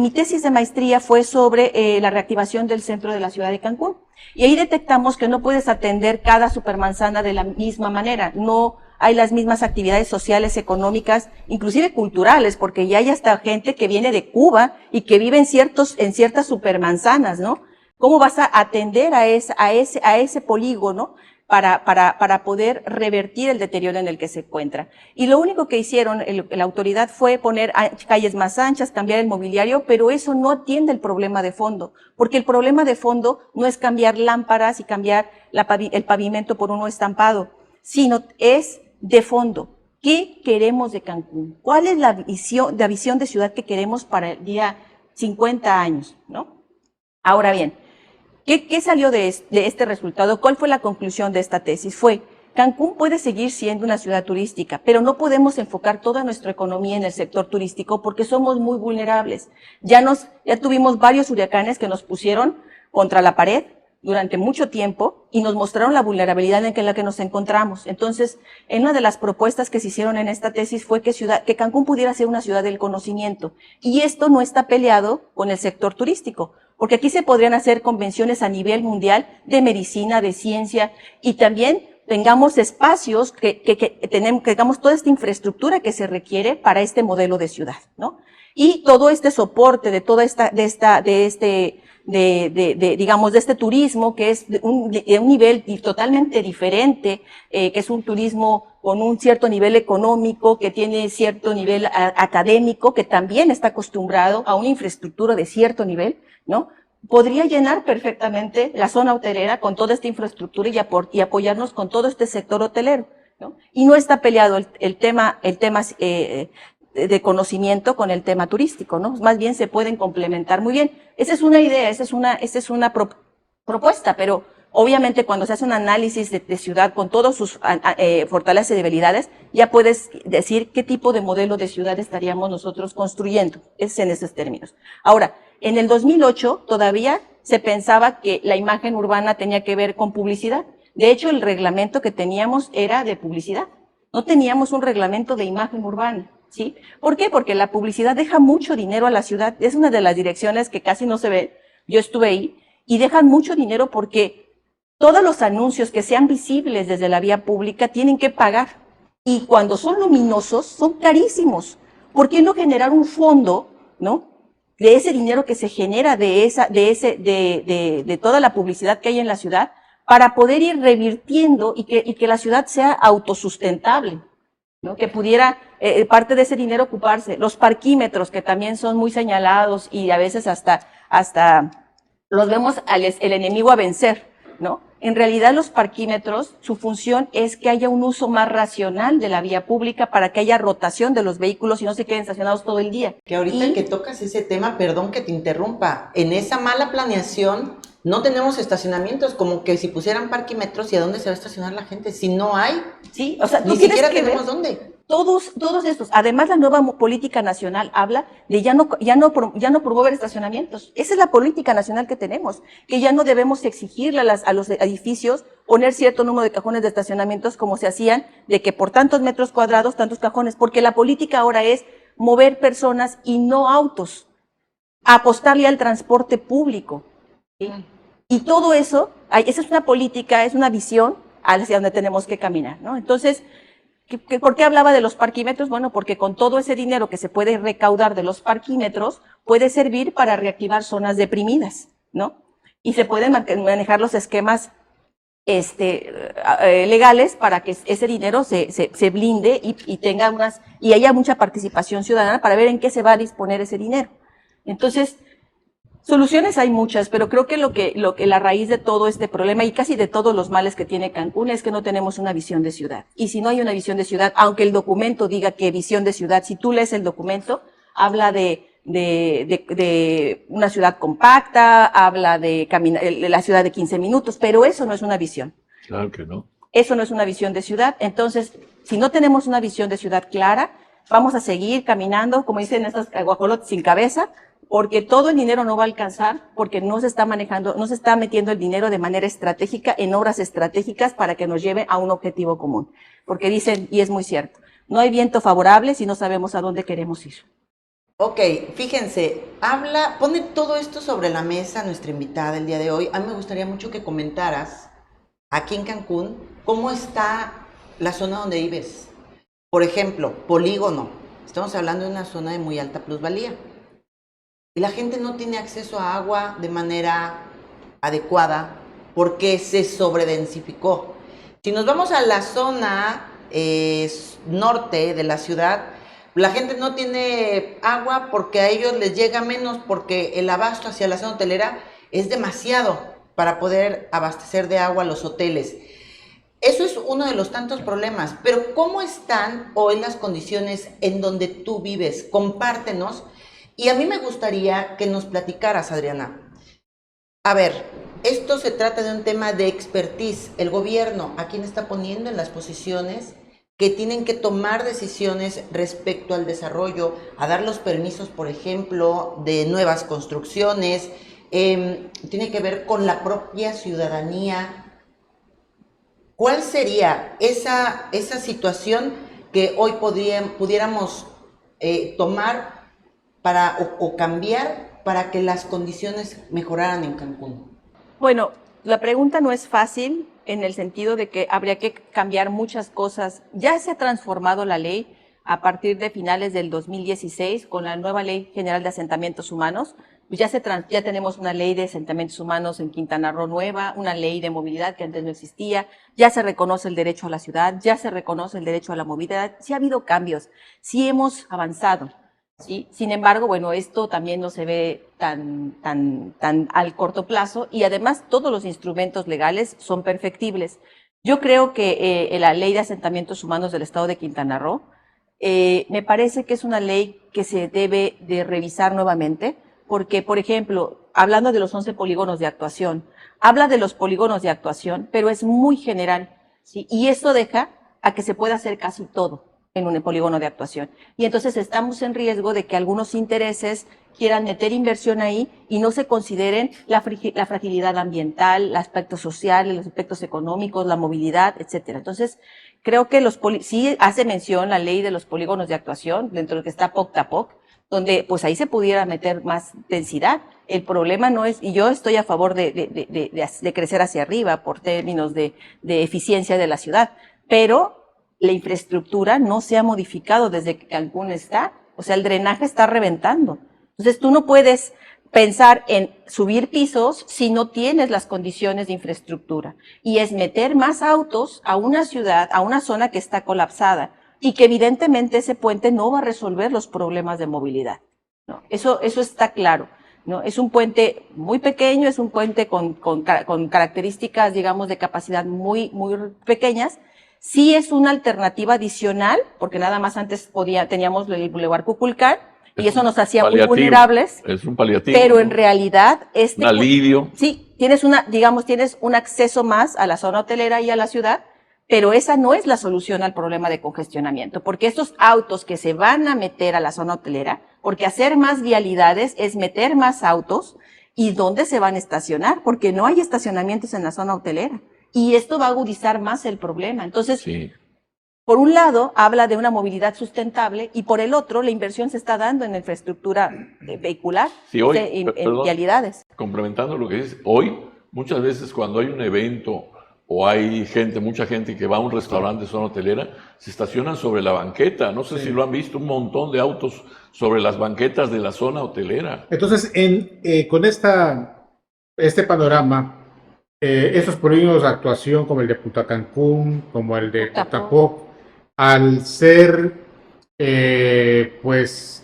mi tesis de maestría fue sobre la reactivación del centro de la ciudad de Cancún. Y ahí detectamos que no puedes atender cada supermanzana de la misma manera. No hay las mismas actividades sociales, económicas, inclusive culturales, porque ya hay hasta gente que viene de Cuba y que vive en ciertas supermanzanas, ¿no? ¿Cómo vas a atender a ese polígono para poder revertir el deterioro en el que se encuentra? Y lo único que hicieron la autoridad fue poner calles más anchas, cambiar el mobiliario, pero eso no atiende el problema de fondo, porque el problema de fondo no es cambiar lámparas y cambiar el pavimento por uno estampado, sino es de fondo. ¿Qué queremos de Cancún? ¿Cuál es la visión de ciudad que queremos para el día 50 años, ¿no? Ahora bien, ¿qué salió de este resultado? ¿Cuál fue la conclusión de esta tesis? Fue, Cancún puede seguir siendo una ciudad turística, pero no podemos enfocar toda nuestra economía en el sector turístico porque somos muy vulnerables. Ya tuvimos varios huracanes que nos pusieron contra la pared durante mucho tiempo y nos mostraron la vulnerabilidad en la que nos encontramos. Entonces, en una de las propuestas que se hicieron en esta tesis fue que Cancún pudiera ser una ciudad del conocimiento. Y esto no está peleado con el sector turístico, porque aquí se podrían hacer convenciones a nivel mundial de medicina, de ciencia, y también tengamos espacios que tengamos toda esta infraestructura que se requiere para este modelo de ciudad, ¿no? Y todo este soporte de toda digamos, de este turismo que es de un nivel totalmente diferente, que es un turismo con un cierto nivel económico, que tiene cierto nivel académico, que también está acostumbrado a una infraestructura de cierto nivel, ¿no? Podría llenar perfectamente la zona hotelera con toda esta infraestructura y apoyarnos con todo este sector hotelero, ¿no? Y no está peleado el tema de conocimiento con el tema turístico, ¿no? Más bien se pueden complementar muy bien. Esa es una idea, esa es una propuesta, pero obviamente cuando se hace un análisis de ciudad con todas sus fortalezas y debilidades, ya puedes decir qué tipo de modelo de ciudad estaríamos nosotros construyendo. Es en esos términos. Ahora, en el 2008 todavía se pensaba que la imagen urbana tenía que ver con publicidad. De hecho, el reglamento que teníamos era de publicidad. No teníamos un reglamento de imagen urbana, ¿sí? ¿Por qué? Porque la publicidad deja mucho dinero a la ciudad. Es una de las direcciones que casi no se ve. Yo estuve ahí y dejan mucho dinero porque todos los anuncios que sean visibles desde la vía pública tienen que pagar. Y cuando son luminosos, son carísimos. ¿Por qué no generar un fondo, ¿no?, de ese dinero que se genera de toda la publicidad que hay en la ciudad, para poder ir revirtiendo y que la ciudad sea autosustentable, ¿no? Que pudiera parte de ese dinero ocuparse. Los parquímetros, que también son muy señalados y a veces hasta los vemos el enemigo a vencer, ¿no? En realidad los parquímetros, su función es que haya un uso más racional de la vía pública para que haya rotación de los vehículos y no se queden estacionados todo el día. Que ahorita que tocas ese tema, perdón que te interrumpa, en esa mala planeación no tenemos estacionamientos, como que si pusieran parquímetros, ¿y a dónde se va a estacionar la gente? Si no hay, sí, o sea, ni siquiera tenemos dónde. Todos estos. Además, la nueva política nacional habla de ya no promover estacionamientos. Esa es la política nacional que tenemos, que ya no debemos exigirle a los edificios poner cierto número de cajones de estacionamientos como se hacían, de que por tantos metros cuadrados, tantos cajones, porque la política ahora es mover personas y no autos, apostarle al transporte público. ¿Sí? Y todo eso, esa es una política, es una visión hacia donde tenemos que caminar, ¿no? Entonces, ¿por qué hablaba de los parquímetros? Bueno, porque con todo ese dinero que se puede recaudar de los parquímetros, puede servir para reactivar zonas deprimidas, ¿no? Y se pueden manejar los esquemas legales para que ese dinero se blinde y tenga y haya mucha participación ciudadana para ver en qué se va a disponer ese dinero. Entonces, soluciones hay muchas, pero creo que la raíz de todo este problema y casi de todos los males que tiene Cancún es que no tenemos una visión de ciudad. Y si no hay una visión de ciudad, aunque el documento diga que visión de ciudad, si tú lees el documento, habla de una ciudad compacta, habla de la ciudad de 15 minutos, pero eso no es una visión. Claro que no. Eso no es una visión de ciudad. Entonces, si no tenemos una visión de ciudad clara, vamos a seguir caminando, como dicen estas guajolotes sin cabeza, porque todo el dinero no va a alcanzar, porque no se está metiendo el dinero de manera estratégica en obras estratégicas para que nos lleve a un objetivo común. Porque dicen, y es muy cierto, no hay viento favorable si no sabemos a dónde queremos ir. Ok, fíjense, pone todo esto sobre la mesa nuestra invitada el día de hoy. A mí me gustaría mucho que comentaras aquí en Cancún cómo está la zona donde vives. Por ejemplo, Polígono. Estamos hablando de una zona de muy alta plusvalía. Y la gente no tiene acceso a agua de manera adecuada porque se sobredensificó. Si nos vamos a la zona norte de la ciudad, la gente no tiene agua porque a ellos les llega menos, porque el abasto hacia la zona hotelera es demasiado para poder abastecer de agua a los hoteles. Eso es uno de los tantos problemas. Pero ¿cómo están hoy las condiciones en donde tú vives? Compártenos. Y a mí me gustaría que nos platicaras, Adriana. A ver, esto se trata de un tema de expertise. El gobierno, ¿a quién está poniendo en las posiciones que tienen que tomar decisiones respecto al desarrollo, a dar los permisos, por ejemplo, de nuevas construcciones? Tiene que ver con la propia ciudadanía. ¿Cuál sería esa situación que hoy pudiéramos tomar o cambiar para que las condiciones mejoraran en Cancún? Bueno, la pregunta no es fácil en el sentido de que habría que cambiar muchas cosas. Ya se ha transformado la ley a partir de finales del 2016 con la nueva Ley General de Asentamientos Humanos. Ya tenemos una ley de asentamientos humanos en Quintana Roo nueva, una ley de movilidad que antes no existía, ya se reconoce el derecho a la ciudad, ya se reconoce el derecho a la movilidad, sí ha habido cambios, sí hemos avanzado. ¿Sí? Sin embargo, bueno, esto también no se ve tan al corto plazo y además todos los instrumentos legales son perfectibles. Yo creo que la Ley de Asentamientos Humanos del Estado de Quintana Roo me parece que es una ley que se debe de revisar nuevamente porque, por ejemplo, hablando de los 11 polígonos de actuación, habla de los polígonos de actuación, pero es muy general, ¿sí? Y esto deja a que se pueda hacer casi todo en un polígono de actuación. Y entonces estamos en riesgo de que algunos intereses quieran meter inversión ahí y no se consideren la fragilidad ambiental, el aspecto social, los aspectos económicos, la movilidad, etcétera. Entonces, creo que sí hace mención la ley de los polígonos de actuación, dentro de lo que está POC-TAPOC, donde pues ahí se pudiera meter más densidad. El problema no es, y yo estoy a favor de crecer hacia arriba por términos de eficiencia de la ciudad, pero la infraestructura no se ha modificado desde que Cancún está, o sea, el drenaje está reventando. Entonces tú no puedes pensar en subir pisos si no tienes las condiciones de infraestructura. Y es meter más autos a una ciudad, a una zona que está colapsada y que evidentemente ese puente no va a resolver los problemas de movilidad, ¿no? Eso está claro, ¿no? Es un puente muy pequeño, es un puente con características, digamos, de capacidad muy pequeñas. Sí es una alternativa adicional, porque nada más antes teníamos el Boulevard Cuculcán, y eso nos hacía muy vulnerables. Es un paliativo. Pero en realidad, un alivio. Sí, tienes un acceso más a la zona hotelera y a la ciudad, pero esa no es la solución al problema de congestionamiento, porque estos autos que se van a meter a la zona hotelera, porque hacer más vialidades es meter más autos, ¿y dónde se van a estacionar? Porque no hay estacionamientos en la zona hotelera. Y esto va a agudizar más el problema. Entonces, sí, por un lado, habla de una movilidad sustentable y por el otro, la inversión se está dando en infraestructura vehicular, sí, hoy, en vialidades. Complementando lo que dices, hoy, muchas veces cuando hay un evento o hay mucha gente que va a un restaurante de zona hotelera, se estacionan sobre la banqueta. No sé si lo han visto, un montón de autos sobre las banquetas de la zona hotelera. Entonces, con este panorama, esos polígonos de actuación como el de Punta Cancún, como el de POC-TAPOC, al ser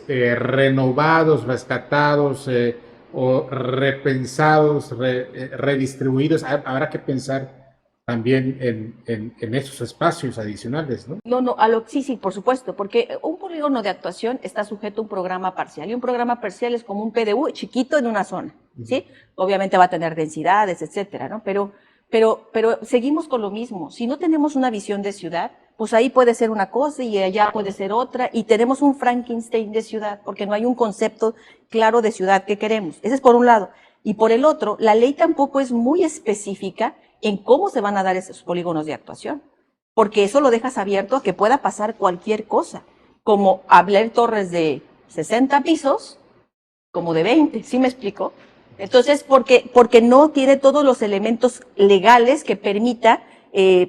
renovados, rescatados o repensados, redistribuidos, habrá que pensar también en esos espacios adicionales, ¿no? No, sí, por supuesto, porque un polígono de actuación está sujeto a un programa parcial, y un programa parcial es como un PDU chiquito en una zona, ¿sí? Obviamente va a tener densidades, etcétera, ¿no? Pero seguimos con lo mismo. Si no tenemos una visión de ciudad, pues ahí puede ser una cosa y allá puede ser otra, y tenemos un Frankenstein de ciudad, porque no hay un concepto claro de ciudad que queremos. Ese es por un lado. Y por el otro, la ley tampoco es muy específica en cómo se van a dar esos polígonos de actuación, porque eso lo dejas abierto a que pueda pasar cualquier cosa, como hablar torres de 60 pisos, como de 20, ¿sí me explico? Entonces, porque no tiene todos los elementos legales que permita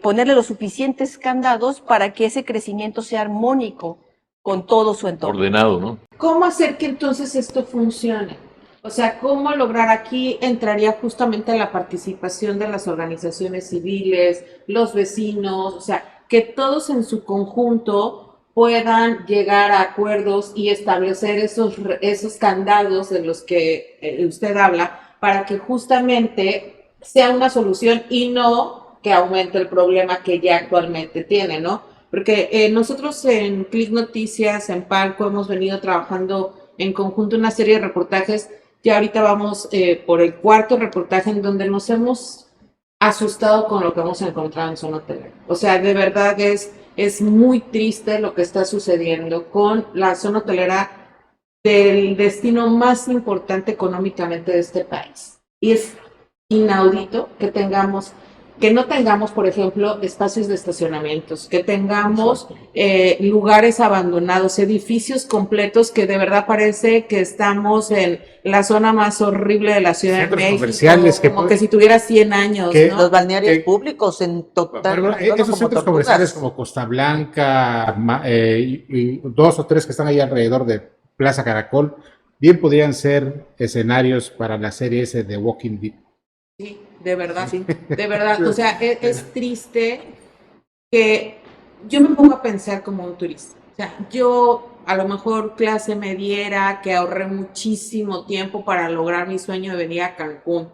ponerle los suficientes candados para que ese crecimiento sea armónico con todo su entorno. Ordenado, ¿no? ¿Cómo hacer que entonces esto funcione? O sea, ¿cómo lograr? Aquí entraría justamente la participación de las organizaciones civiles, los vecinos, o sea, que todos en su conjunto puedan llegar a acuerdos y establecer esos candados de los que usted habla para que justamente sea una solución y no que aumente el problema que ya actualmente tiene, ¿no? Porque nosotros en Click Noticias, en Palco, hemos venido trabajando en conjunto una serie de reportajes. Ya ahorita vamos por el cuarto reportaje en donde nos hemos asustado con lo que hemos encontrado en zona hotelera. O sea, de verdad es muy triste lo que está sucediendo con la zona hotelera del destino más importante económicamente de este país. Y es inaudito que no tengamos, por ejemplo, espacios de estacionamientos, que tengamos lugares abandonados, edificios completos que de verdad parece que estamos en la zona más horrible de la Ciudad de México. Comerciales como que si tuviera 100 años, ¿no? Los balnearios públicos en total. Esos centros comerciales como Costa Blanca, y 2 o 3 que están ahí alrededor de Plaza Caracol, bien podrían ser escenarios para la serie ese de Walking Dead. Sí, de verdad, sí, de verdad. O sea, es triste que yo me pongo a pensar como un turista. O sea, yo a lo mejor clase mediera, que ahorré muchísimo tiempo para lograr mi sueño de venir a Cancún.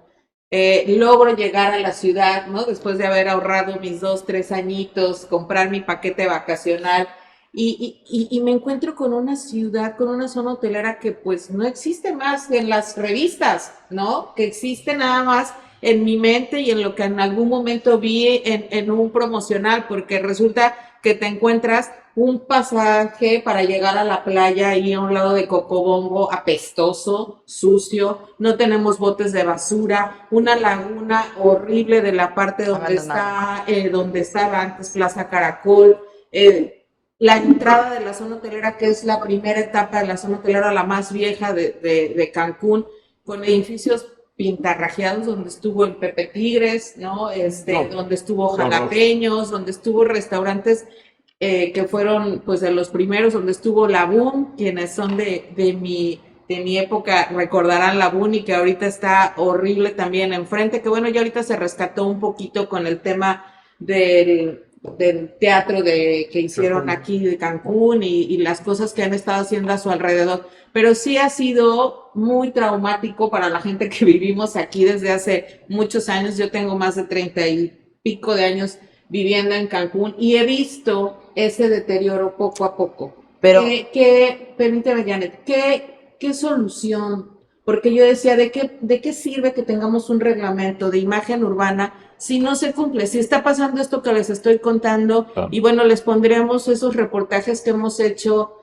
Logro llegar a la ciudad, ¿no? Después de haber ahorrado mis 2, 3 añitos, comprar mi paquete vacacional. Y me encuentro con una ciudad, con una zona hotelera que pues no existe más en las revistas, ¿no? Que existe nada más en mi mente y en lo que en algún momento vi en un promocional, porque resulta que te encuentras un pasaje para llegar a la playa ahí a un lado de Cocobongo apestoso, sucio, no tenemos botes de basura, una laguna horrible de la parte donde estaba antes Plaza Caracol, la entrada de la zona hotelera, que es la primera etapa de la zona hotelera, la más vieja de Cancún, con edificios pintarrajeados donde estuvo el Pepe Tigres, ¿no? Donde estuvo Jalapeños, donde estuvo restaurantes que fueron pues de los primeros, donde estuvo La Boom, quienes son de mi época recordarán La Boom, y que ahorita está horrible también enfrente, que bueno, ya ahorita se rescató un poquito con el tema del teatro que hicieron aquí de Cancún y las cosas que han estado haciendo a su alrededor, pero sí ha sido muy traumático para la gente que vivimos aquí desde hace muchos años. Yo tengo más de 30 y pico de años viviendo en Cancún y he visto ese deterioro poco a poco. Pero, Permíteme, Janet, ¿qué solución? Porque yo decía, ¿de qué sirve que tengamos un reglamento de imagen urbana si no se cumple? Si está pasando esto que les estoy contando, y bueno, les pondremos esos reportajes que hemos hecho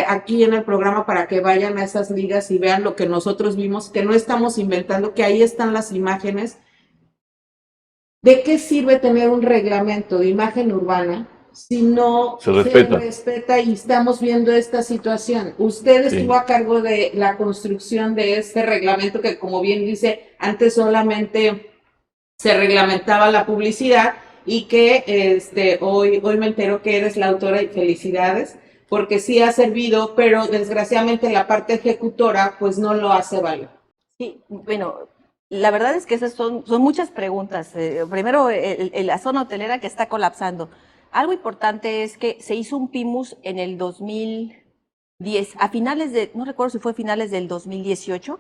aquí en el programa para que vayan a esas ligas y vean lo que nosotros vimos, que no estamos inventando, que ahí están las imágenes. ¿De qué sirve tener un reglamento de imagen urbana si no se respeta y estamos viendo esta situación? Usted estuvo a cargo de la construcción de este reglamento que, como bien dice, antes solamente se reglamentaba la publicidad y que hoy me entero que eres la autora y felicidades, porque sí ha servido, pero desgraciadamente la parte ejecutora pues no lo hace valer. Sí, bueno, la verdad es que esas son muchas preguntas. Primero, la zona hotelera que está colapsando. Algo importante es que se hizo un PIMUS en el 2010, no recuerdo si fue a finales del 2018,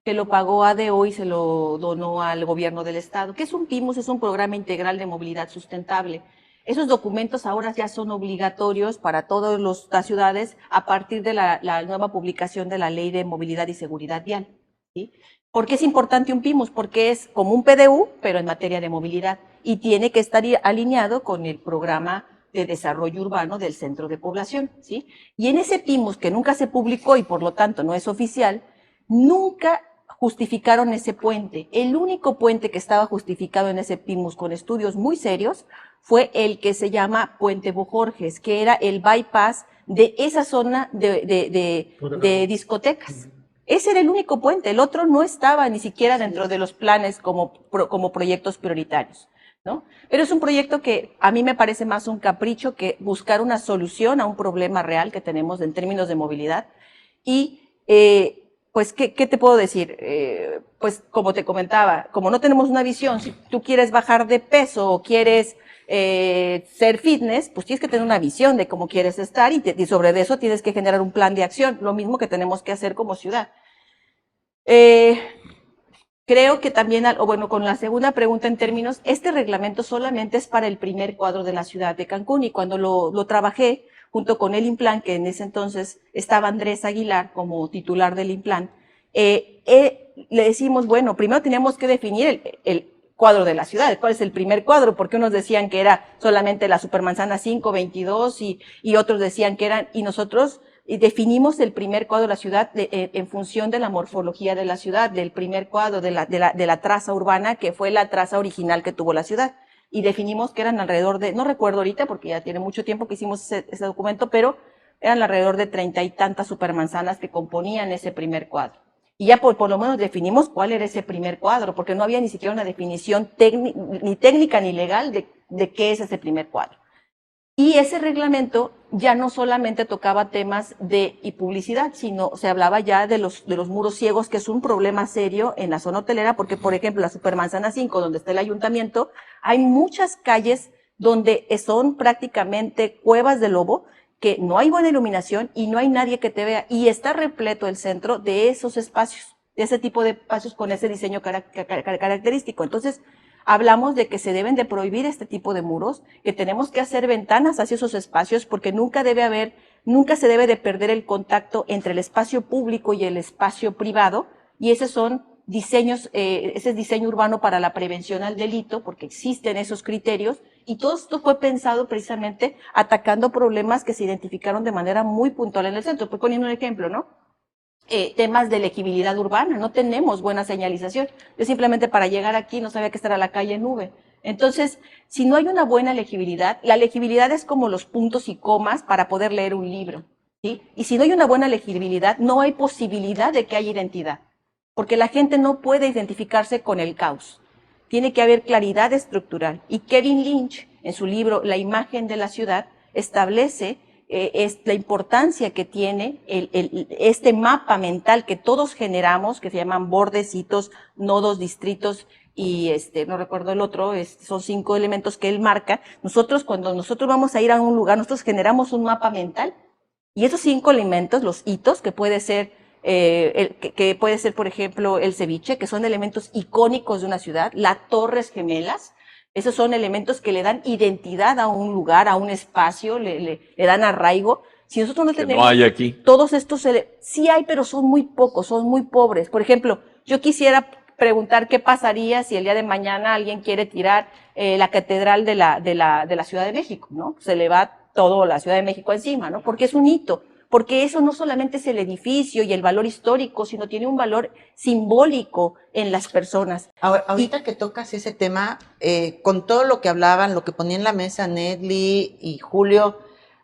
que lo pagó ADO y se lo donó al gobierno del estado. ¿Qué es un PIMUS? Es un programa integral de movilidad sustentable. Esos documentos ahora ya son obligatorios para todas las ciudades a partir de la nueva publicación de la Ley de Movilidad y Seguridad Vial, ¿sí? ¿Por qué es importante un PIMUS? Porque es como un PDU, pero en materia de movilidad, y tiene que estar alineado con el programa de desarrollo urbano del centro de población, ¿sí? Y en ese PIMUS, que nunca se publicó y por lo tanto no es oficial, nunca justificaron ese puente. El único puente que estaba justificado en ese PIMUS con estudios muy serios fue el que se llama Puente Bojorges, que era el bypass de esa zona de discotecas. Ese era el único puente, el otro no estaba ni siquiera dentro de los planes como proyectos prioritarios, ¿no? Pero es un proyecto que a mí me parece más un capricho que buscar una solución a un problema real que tenemos en términos de movilidad. Y pues, ¿qué te puedo decir? Pues como te comentaba, como no tenemos una visión, si tú quieres bajar de peso o quieres ser fitness, pues tienes que tener una visión de cómo quieres estar y sobre eso tienes que generar un plan de acción, lo mismo que tenemos que hacer como ciudad. Creo que también, con la segunda pregunta en términos, este reglamento solamente es para el primer cuadro de la ciudad de Cancún, y cuando lo trabajé junto con el INPLAN, que en ese entonces estaba Andrés Aguilar como titular del INPLAN, le decimos, bueno, primero teníamos que definir el cuadro de la ciudad, cuál es el primer cuadro, porque unos decían que era solamente la Supermanzana 5, 22 y otros decían que eran, y nosotros definimos el primer cuadro de la ciudad en función de la morfología de la ciudad, del primer cuadro de la traza urbana, que fue la traza original que tuvo la ciudad. Y definimos que eran alrededor de, no recuerdo ahorita porque ya tiene mucho tiempo que hicimos ese documento, pero eran alrededor de 30 y tantas supermanzanas que componían ese primer cuadro. Y ya por lo menos definimos cuál era ese primer cuadro, porque no había ni siquiera una definición ni técnica ni legal de qué es ese primer cuadro. Y ese reglamento ya no solamente tocaba temas y publicidad, sino se hablaba ya de los muros ciegos, que es un problema serio en la zona hotelera, porque, por ejemplo, la Supermanzana 5, donde está el ayuntamiento, hay muchas calles donde son prácticamente cuevas de lobo, que no hay buena iluminación y no hay nadie que te vea, y está repleto el centro de esos espacios, de ese tipo de espacios con ese diseño característico. Entonces, hablamos de que se deben de prohibir este tipo de muros, que tenemos que hacer ventanas hacia esos espacios, porque nunca se debe de perder el contacto entre el espacio público y el espacio privado, y esos son diseños, ese es diseño urbano para la prevención al delito, porque existen esos criterios, Y todo esto fue pensado precisamente atacando problemas que se identificaron de manera muy puntual en el centro. Estoy poniendo un ejemplo, ¿no? Temas de legibilidad urbana, no tenemos buena señalización. Yo simplemente para llegar aquí no sabía que esta era la calle Nube. Entonces, si no hay una buena legibilidad, la legibilidad es como los puntos y comas para poder leer un libro, ¿sí? Y si no hay una buena legibilidad, no hay posibilidad de que haya identidad, porque la gente no puede identificarse con el caos. Tiene que haber claridad estructural. Y Kevin Lynch, en su libro La imagen de la ciudad, establece es la importancia que tiene este mapa mental que todos generamos, que se llaman bordecitos, nodos, distritos y no recuerdo el otro, son 5 elementos que él marca. Cuando nosotros vamos a ir a un lugar, nosotros generamos un mapa mental y esos 5 elementos, los hitos, que puede ser que puede ser, por ejemplo, el ceviche, que son elementos icónicos de una ciudad, las torres gemelas. Esos son elementos que le dan identidad a un lugar, a un espacio, le dan arraigo. Si nosotros no tenemos no hay aquí. todos estos, sí hay, pero son muy pocos, son muy pobres. Por ejemplo, yo quisiera preguntar qué pasaría si el día de mañana alguien quiere tirar la catedral de la Ciudad de México, ¿no? Se le va todo la Ciudad de México encima, ¿no? Porque es un hito. Porque eso no solamente es el edificio y el valor histórico, sino tiene un valor simbólico en las personas. Ahorita que tocas ese tema, con todo lo que hablaban, lo que ponía en la mesa Nedly y Julio,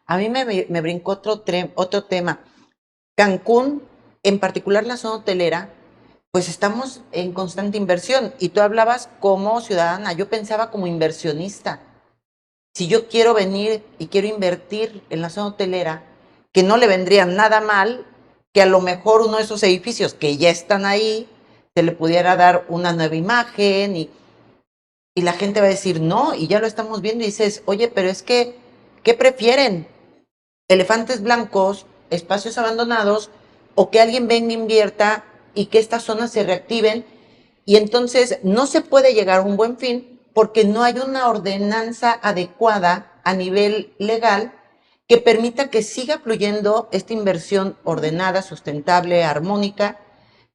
a mí me brincó otro tema. Cancún, en particular la zona hotelera, pues estamos en constante inversión. Y tú hablabas como ciudadana, yo pensaba como inversionista. Si yo quiero venir y quiero invertir en la zona hotelera, que no le vendría nada mal que a lo mejor uno de esos edificios que ya están ahí, se le pudiera dar una nueva imagen y la gente va a decir no, y ya lo estamos viendo y dices, oye, pero es que, ¿qué prefieren? ¿Elefantes blancos, espacios abandonados o que alguien venga e invierta y que estas zonas se reactiven? Y entonces no se puede llegar a un buen fin porque no hay una ordenanza adecuada a nivel legal que permita que siga fluyendo esta inversión ordenada, sustentable, armónica,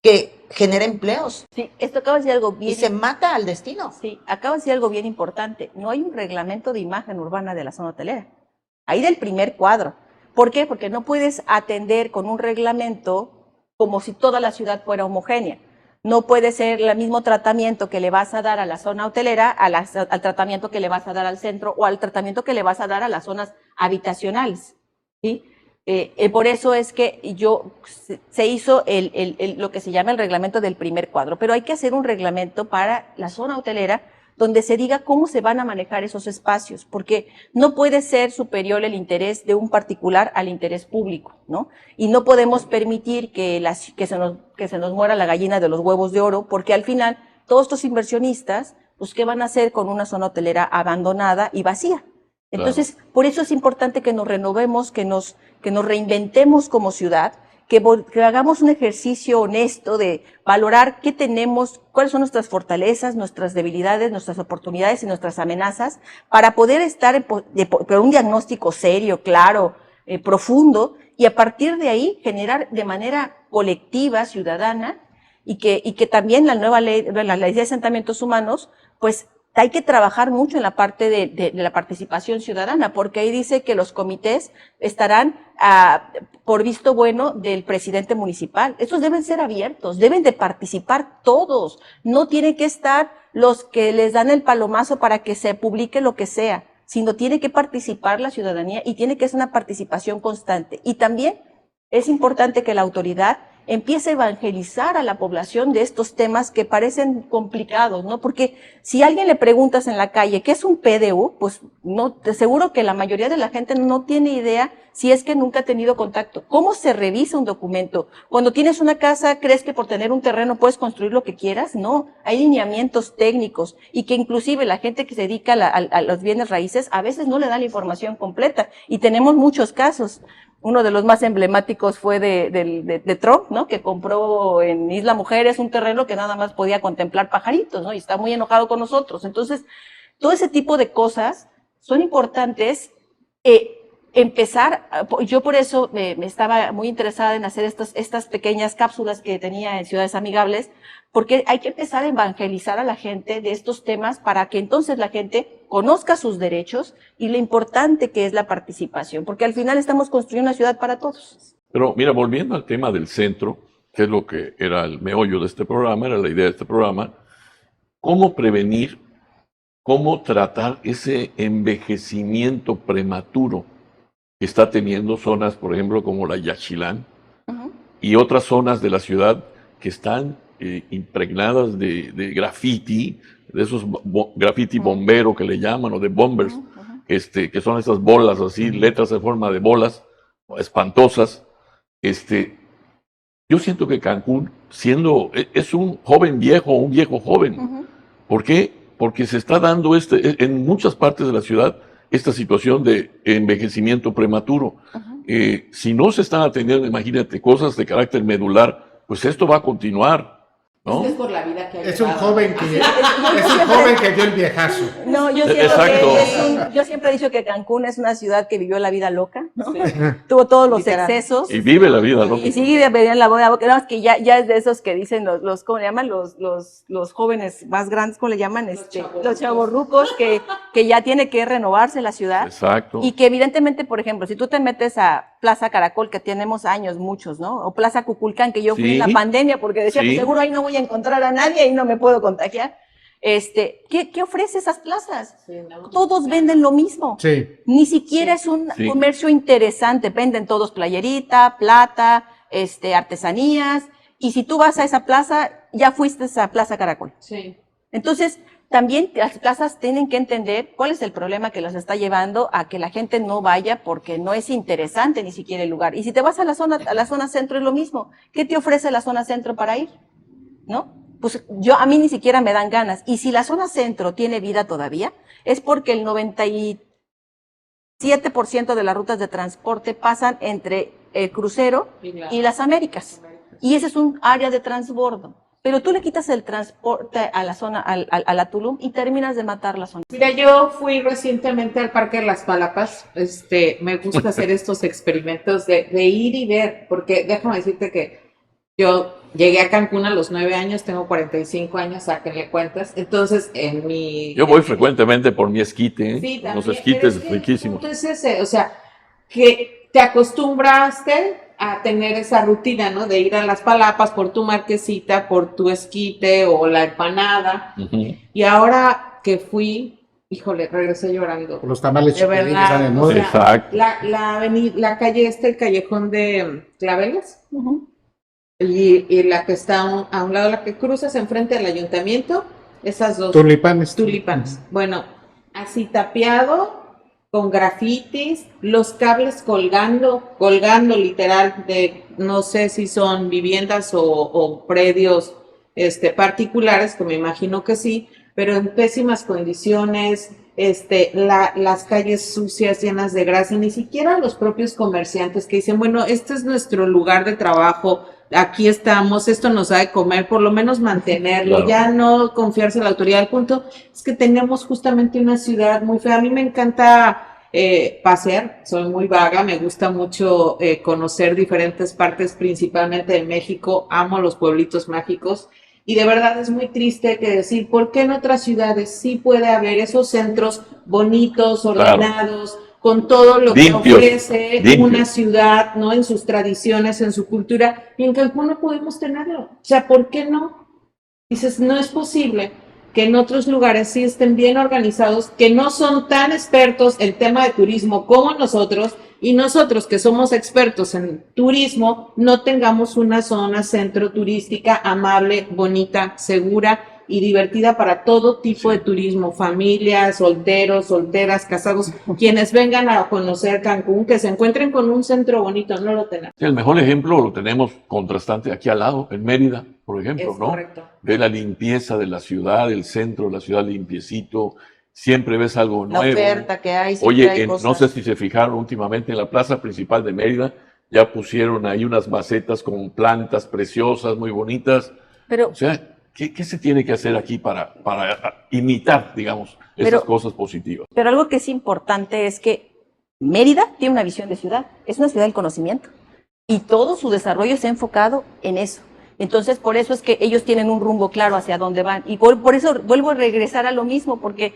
que genera empleos. Sí, esto acaba de decir algo bien. Y se mata al destino. Sí, acaba de decir algo bien importante. No hay un reglamento de imagen urbana de la zona hotelera. Ahí del primer cuadro. ¿Por qué? Porque no puedes atender con un reglamento como si toda la ciudad fuera homogénea. No puede ser el mismo tratamiento que le vas a dar a la zona hotelera al tratamiento que le vas a dar al centro o al tratamiento que le vas a dar a las zonas habitacionales, ¿sí? Por eso es que se hizo lo que se llama el reglamento del primer cuadro, pero hay que hacer un reglamento para la zona hotelera donde se diga cómo se van a manejar esos espacios, porque no puede ser superior el interés de un particular al interés público, ¿no? Y no podemos permitir que se nos muera la gallina de los huevos de oro, porque al final todos estos inversionistas, pues, ¿qué van a hacer con una zona hotelera abandonada y vacía? Entonces, por eso es importante que nos renovemos, que nos reinventemos como ciudad, que hagamos un ejercicio honesto de valorar qué tenemos, cuáles son nuestras fortalezas, nuestras debilidades, nuestras oportunidades y nuestras amenazas, para poder estar por un diagnóstico serio, claro, profundo, y a partir de ahí generar de manera colectiva, ciudadana, y que también la nueva ley, la ley de asentamientos humanos, pues hay que trabajar mucho en la parte de la participación ciudadana, porque ahí dice que los comités estarán por visto bueno del presidente municipal. Estos deben ser abiertos, deben de participar todos. No tienen que estar los que les dan el palomazo para que se publique lo que sea, sino tiene que participar la ciudadanía y tiene que ser una participación constante. Y también es importante que la autoridad empiece a evangelizar a la población de estos temas que parecen complicados, ¿no? Porque si a alguien le preguntas en la calle ¿qué es un PDU? Pues no, te aseguro que la mayoría de la gente no tiene idea si es que nunca ha tenido contacto. ¿Cómo se revisa un documento? Cuando tienes una casa, ¿crees que por tener un terreno puedes construir lo que quieras? No, hay lineamientos técnicos y que inclusive la gente que se dedica a los bienes raíces a veces no le da la información completa y tenemos muchos casos. Uno de los más emblemáticos fue de Trump, ¿no? Que compró en Isla Mujeres un terreno que nada más podía contemplar pajaritos, ¿no? Y está muy enojado con nosotros. Entonces, todo ese tipo de cosas son importantes. empezar, yo por eso me estaba muy interesada en hacer estas pequeñas cápsulas que tenía en Ciudades Amigables, porque hay que empezar a evangelizar a la gente de estos temas para que entonces la gente conozca sus derechos y lo importante que es la participación, porque al final estamos construyendo una ciudad para todos. Pero mira, volviendo al tema del centro, que es lo que era el meollo de este programa, era la idea de este programa, ¿cómo prevenir, cómo tratar ese envejecimiento prematuro que está teniendo zonas, por ejemplo, como la Yaxchilán y otras zonas de la ciudad que están impregnadas de graffiti, de esos graffiti bombero que le llaman, o de bombers, que son esas bolas así, letras en forma de bolas espantosas. Yo siento que Cancún, es un joven viejo, un viejo joven. ¿Por qué? Porque se está dando en muchas partes de la ciudad esta situación de envejecimiento prematuro. Si no se están atendiendo, imagínate, cosas de carácter medular, pues esto va a continuar, ¿no? Es por la vida que ha Es un llevado. joven que dio el viejazo. No, yo siento Exacto. yo siempre he dicho que Cancún es una ciudad que vivió la vida loca, ¿no? Tuvo todos los Literal. excesos. Y vive la vida, ¿no? Y sigue viviendo la vida loca. No, es que ya es de esos que dicen ¿cómo le llaman? Los jóvenes más grandes, ¿cómo le llaman? Los chavorrucos, que ya tiene que renovarse la ciudad. Exacto. Y que evidentemente, por ejemplo, si tú te metes a Plaza Caracol, que tenemos años, muchos, ¿no? O Plaza Cuculcán, que yo fui en la pandemia porque decía, pues seguro ahí no voy a encontrar a nadie y no me puedo contagiar. ¿Qué ofrece esas plazas? Sí, no. Todos venden lo mismo. Sí. Ni siquiera es un comercio interesante. Venden todos playerita, plata, artesanías. Y si tú vas a esa plaza, ya fuiste a Plaza Caracol. Sí. Entonces, también las plazas tienen que entender cuál es el problema que los está llevando a que la gente no vaya porque no es interesante ni siquiera el lugar. Y si te vas a la zona centro es lo mismo. ¿Qué te ofrece la zona centro para ir? ¿No? Pues a mí ni siquiera me dan ganas. Y si la zona centro tiene vida todavía, es porque el 97% de las rutas de transporte pasan entre el crucero y las Américas. Y ese es un área de transbordo. Pero tú le quitas el transporte a la zona, a la Tulum, y terminas de matar la zona. Mira, yo fui recientemente al Parque de las Palapas. Me gusta hacer estos experimentos de ir y ver, porque déjame decirte que yo llegué a Cancún a los 9 años, tengo 45 años, sáquenle cuentas. Entonces, Yo voy frecuentemente por mi esquite, ¿eh? Sí, también, Los pero esquites es que riquísimos. el punto es ese, o sea, que te acostumbraste a tener esa rutina, ¿no? De ir a las Palapas por tu marquesita, por tu esquite o la empanada. Y ahora que fui, híjole, regresé llorando. Por los tamales De chiquitines verdad, salen, ¿no? o sea, Exacto. la calle el callejón de Claveles, y la que está a un lado, la que cruzas enfrente del ayuntamiento, esas dos Tulipanes. Bueno, así tapeado, con grafitis, los cables colgando literal de, no sé si son viviendas o predios particulares, que me imagino que sí, pero en pésimas condiciones, las calles sucias, llenas de grasa, ni siquiera los propios comerciantes que dicen, bueno, este es nuestro lugar de trabajo, aquí estamos, esto nos da de comer, por lo menos mantenerlo, ya no confiarse en la autoridad. El punto es que tenemos justamente una ciudad muy fea. A mí me encanta pasear, soy muy vaga, me gusta mucho conocer diferentes partes, principalmente de México, amo los pueblitos mágicos. Y de verdad es muy triste que decir, ¿por qué en otras ciudades sí puede haber esos centros bonitos, ordenados, con todo lo que ofrece una ciudad, ¿no? En sus tradiciones, en su cultura, y en Cancún no podemos tenerlo? O sea, ¿por qué no? Dices, no es posible que en otros lugares sí estén bien organizados, que no son tan expertos en tema de turismo como nosotros, y nosotros que somos expertos en turismo, no tengamos una zona centro turística amable, bonita, segura y divertida para todo tipo de turismo, familias, solteros, solteras, casados, quienes vengan a conocer Cancún, que se encuentren con un centro bonito, no lo tenemos. Sí, el mejor ejemplo lo tenemos contrastante aquí al lado, en Mérida, por ejemplo, Es ¿no? correcto. Ve la limpieza de la ciudad, el centro de la ciudad limpiecito, siempre ves algo La nuevo. oferta que hay, siempre hay Oye, cosas. no sé si se fijaron últimamente en la plaza principal de Mérida, ya pusieron ahí unas macetas con plantas preciosas, muy bonitas. Pero, O sea, ¿qué se tiene que hacer aquí para imitar, digamos, esas cosas positivas? pero algo que es importante es que Mérida tiene una visión de ciudad, es una ciudad del conocimiento y todo su desarrollo se ha enfocado en eso. Entonces, por eso es que ellos tienen un rumbo claro hacia dónde van. Y por eso vuelvo a regresar a lo mismo, porque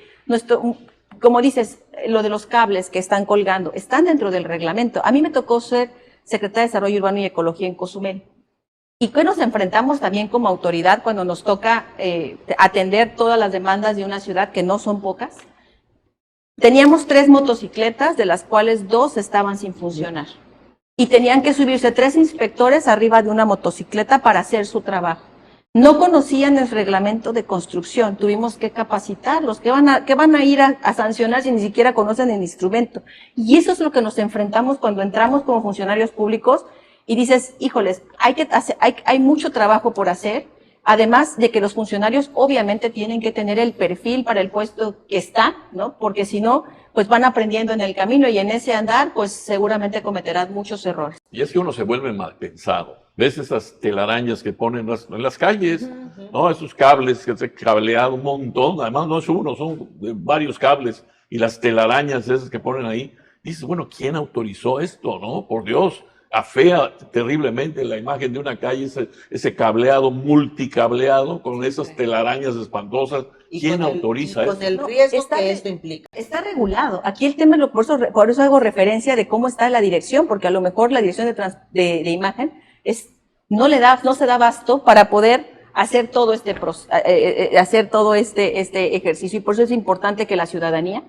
como dices, lo de los cables que están colgando, están dentro del reglamento. A mí me tocó ser secretaria de Desarrollo Urbano y Ecología en Cozumel. Y que nos enfrentamos también como autoridad cuando nos toca atender todas las demandas de una ciudad, que no son pocas. Teníamos 3 motocicletas, de las cuales 2 estaban sin funcionar. Y tenían que subirse 3 inspectores arriba de una motocicleta para hacer su trabajo. No conocían el reglamento de construcción, tuvimos que capacitarlos. ¿Qué van a ir a sancionar si ni siquiera conocen el instrumento? Y eso es lo que nos enfrentamos cuando entramos como funcionarios públicos y dices, híjoles, hay mucho trabajo por hacer, además de que los funcionarios obviamente tienen que tener el perfil para el puesto que están, ¿no? Porque si no, pues van aprendiendo en el camino y en ese andar, pues seguramente cometerán muchos errores. Y es que uno se vuelve mal pensado. ¿Ves esas telarañas que ponen en las calles? ¿No? Esos cables que se cableado un montón. Además, no es uno, son varios cables. Y las telarañas esas que ponen ahí. Dices, bueno, ¿quién autorizó esto? ¿No? Por Dios, afea terriblemente la imagen de una calle, ese cableado, multicableado, con esas telarañas espantosas. ¿Quién autoriza eso? Con el riesgo que esto implica. Está regulado. Aquí el tema, por eso hago referencia de cómo está la dirección, porque a lo mejor la dirección de imagen no se da abasto para poder hacer todo este ejercicio, y por eso es importante que la ciudadanía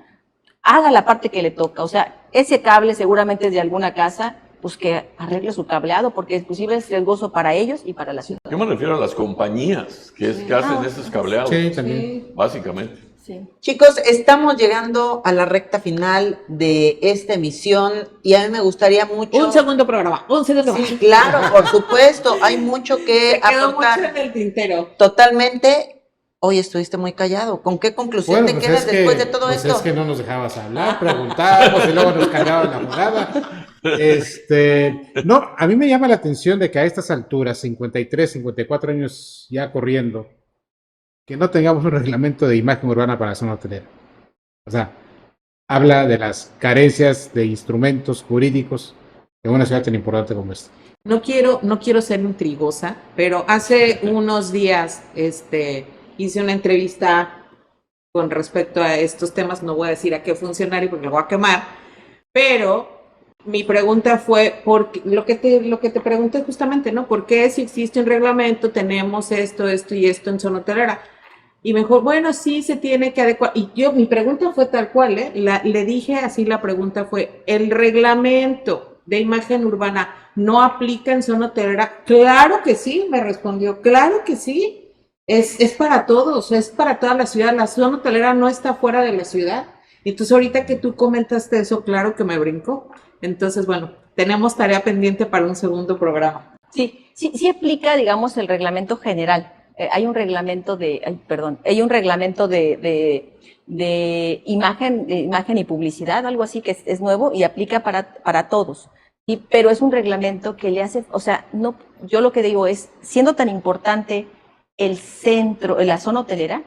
haga la parte que le toca. O sea, ese cable seguramente es de alguna casa, pues que arregle su cableado, porque inclusive es riesgoso para ellos y para la ciudad. Yo me refiero a las compañías que hacen esos cableados. Sí, también. Básicamente. Sí. Chicos, estamos llegando a la recta final de esta emisión y a mí me gustaría mucho... Un segundo programa. Sí, claro, por supuesto, hay mucho que Se quedó aportar. mucho en el tintero. Totalmente. Hoy estuviste muy callado. ¿Con qué conclusión te quedas después de todo esto? Es que no nos dejabas hablar, preguntábamos y luego nos cargaban la jugada. No, a mí me llama la atención de que a estas alturas, 53, 54 años ya corriendo, que no tengamos un reglamento de imagen urbana para la zona hotelera. O sea, habla de las carencias de instrumentos jurídicos en una ciudad tan importante como esta. No quiero ser intrigosa, pero hace unos días hice una entrevista con respecto a estos temas. No voy a decir a qué funcionario porque lo voy a quemar, pero mi pregunta fue, lo que te pregunté justamente, ¿no? ¿Por qué si existe un reglamento tenemos esto y esto en zona hotelera? Y mejor, bueno, sí se tiene que adecuar. Y mi pregunta fue tal cual, le dije así, la pregunta fue, ¿el reglamento de imagen urbana no aplica en zona hotelera? Claro que sí, me respondió, claro que sí. Es para todos, es para toda la ciudad. La zona hotelera no está fuera de la ciudad. Entonces, ahorita que tú comentaste eso, claro que me brincó. Entonces, bueno, tenemos tarea pendiente para un segundo programa. Sí aplica, digamos, el reglamento general. Hay un reglamento de imagen y publicidad, algo así que es nuevo y aplica para todos. Pero es un reglamento que le hace, o sea, no, yo lo que digo es, siendo tan importante el centro, la zona hotelera,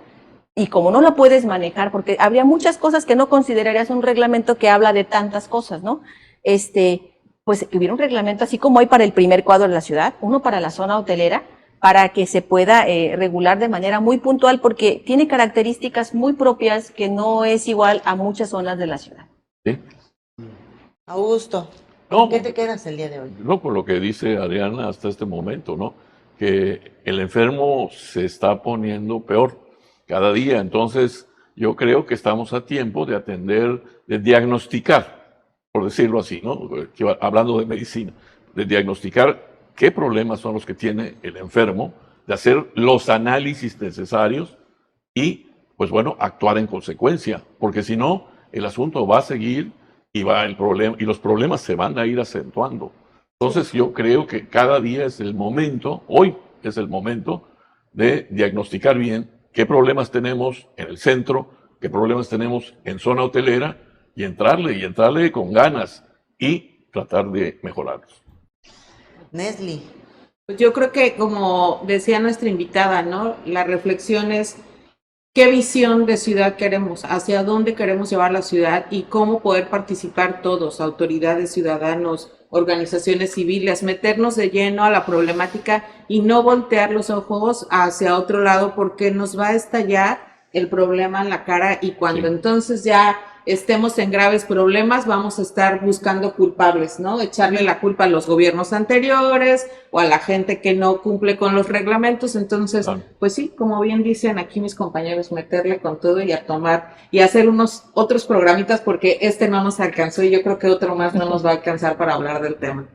y como no la puedes manejar, porque habría muchas cosas que no considerarías un reglamento que habla de tantas cosas, ¿no? Pues que hubiera un reglamento así como hay para el primer cuadro de la ciudad, uno para la zona hotelera, para que se pueda regular de manera muy puntual, porque tiene características muy propias que no es igual a muchas zonas de la ciudad. ¿Sí? Augusto, No, ¿qué te quedas el día de hoy? no, por lo que dice Adriana hasta este momento, ¿no? Que el enfermo se está poniendo peor cada día. Entonces, yo creo que estamos a tiempo de atender, de diagnosticar, por decirlo así, ¿no? Hablando de medicina, de diagnosticar qué problemas son los que tiene el enfermo, de hacer los análisis necesarios y, pues bueno, actuar en consecuencia, porque si no, el asunto va a seguir y los problemas se van a ir acentuando. Entonces yo creo que cada día es el momento, hoy es el momento de diagnosticar bien qué problemas tenemos en el centro, qué problemas tenemos en zona hotelera y entrarle con ganas y tratar de mejorarlos. Nesli. Pues yo creo que, como decía nuestra invitada, ¿no? La reflexión es, qué visión de ciudad queremos, hacia dónde queremos llevar la ciudad y cómo poder participar todos, autoridades, ciudadanos, organizaciones civiles, meternos de lleno a la problemática y no voltear los ojos hacia otro lado porque nos va a estallar el problema en la cara y cuando entonces ya estemos en graves problemas vamos a estar buscando culpables, ¿no? Echarle la culpa a los gobiernos anteriores o a la gente que no cumple con los reglamentos. Entonces, pues sí, como bien dicen aquí mis compañeros, meterle con todo y a tomar y hacer unos otros programitas porque este no nos alcanzó y yo creo que otro más no nos va a alcanzar para hablar del tema.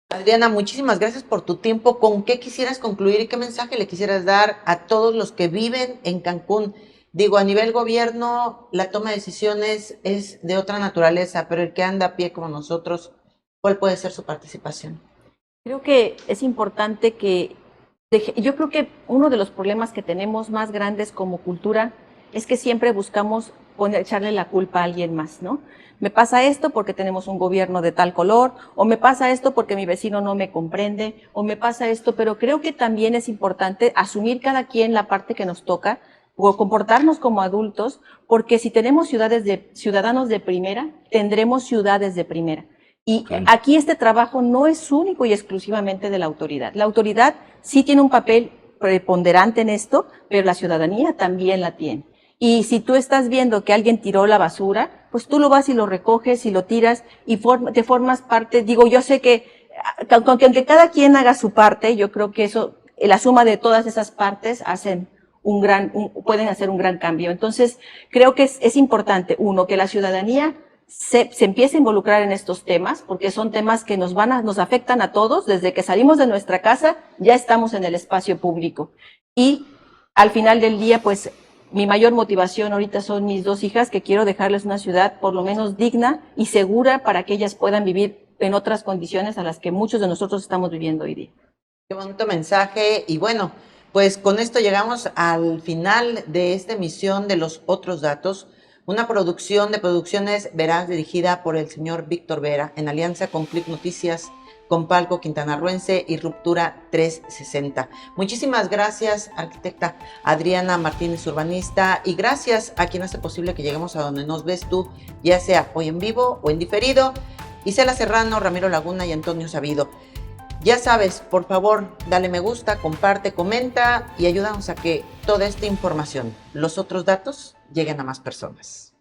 Adriana, muchísimas gracias por tu tiempo. ¿Con qué quisieras concluir y qué mensaje le quisieras dar a todos los que viven en Cancún? Digo, a nivel gobierno, la toma de decisiones es de otra naturaleza, pero el que anda a pie como nosotros, ¿cuál puede ser su participación? Creo que es importante yo creo que uno de los problemas que tenemos más grandes como cultura es que siempre buscamos echarle la culpa a alguien más, ¿no? Me pasa esto porque tenemos un gobierno de tal color, o me pasa esto porque mi vecino no me comprende, o me pasa esto, pero creo que también es importante asumir cada quien la parte que nos toca, o comportarnos como adultos, porque si tenemos ciudadanos de primera, tendremos ciudades de primera. Y aquí este trabajo no es único y exclusivamente de la autoridad. La autoridad sí tiene un papel preponderante en esto, pero la ciudadanía también la tiene. Y si tú estás viendo que alguien tiró la basura, pues tú lo vas y lo recoges y lo tiras y te formas parte. Digo, yo sé que aunque cada quien haga su parte, yo creo que eso, la suma de todas esas partes pueden hacer un gran cambio. Entonces, creo que es importante, uno, que la ciudadanía se empiece a involucrar en estos temas, porque son temas que nos afectan a todos. Desde que salimos de nuestra casa, ya estamos en el espacio público. Y al final del día, pues, mi mayor motivación ahorita son mis dos hijas, que quiero dejarles una ciudad por lo menos digna y segura para que ellas puedan vivir en otras condiciones a las que muchos de nosotros estamos viviendo hoy día. Qué bonito mensaje. Y bueno, pues con esto llegamos al final de esta emisión de Los Otros Datos, una producción de Producciones Veraz dirigida por el señor Víctor Vera en alianza con Click Noticias, Compalco Quintanarroense y Ruptura 360. Muchísimas gracias, arquitecta Adriana Martínez, urbanista, y gracias a quien hace posible que lleguemos a donde nos ves tú, ya sea hoy en vivo o en diferido, Isela Serrano, Ramiro Laguna y Antonio Sabido. Ya sabes, por favor, dale me gusta, comparte, comenta y ayúdanos a que toda esta información, los otros datos, lleguen a más personas.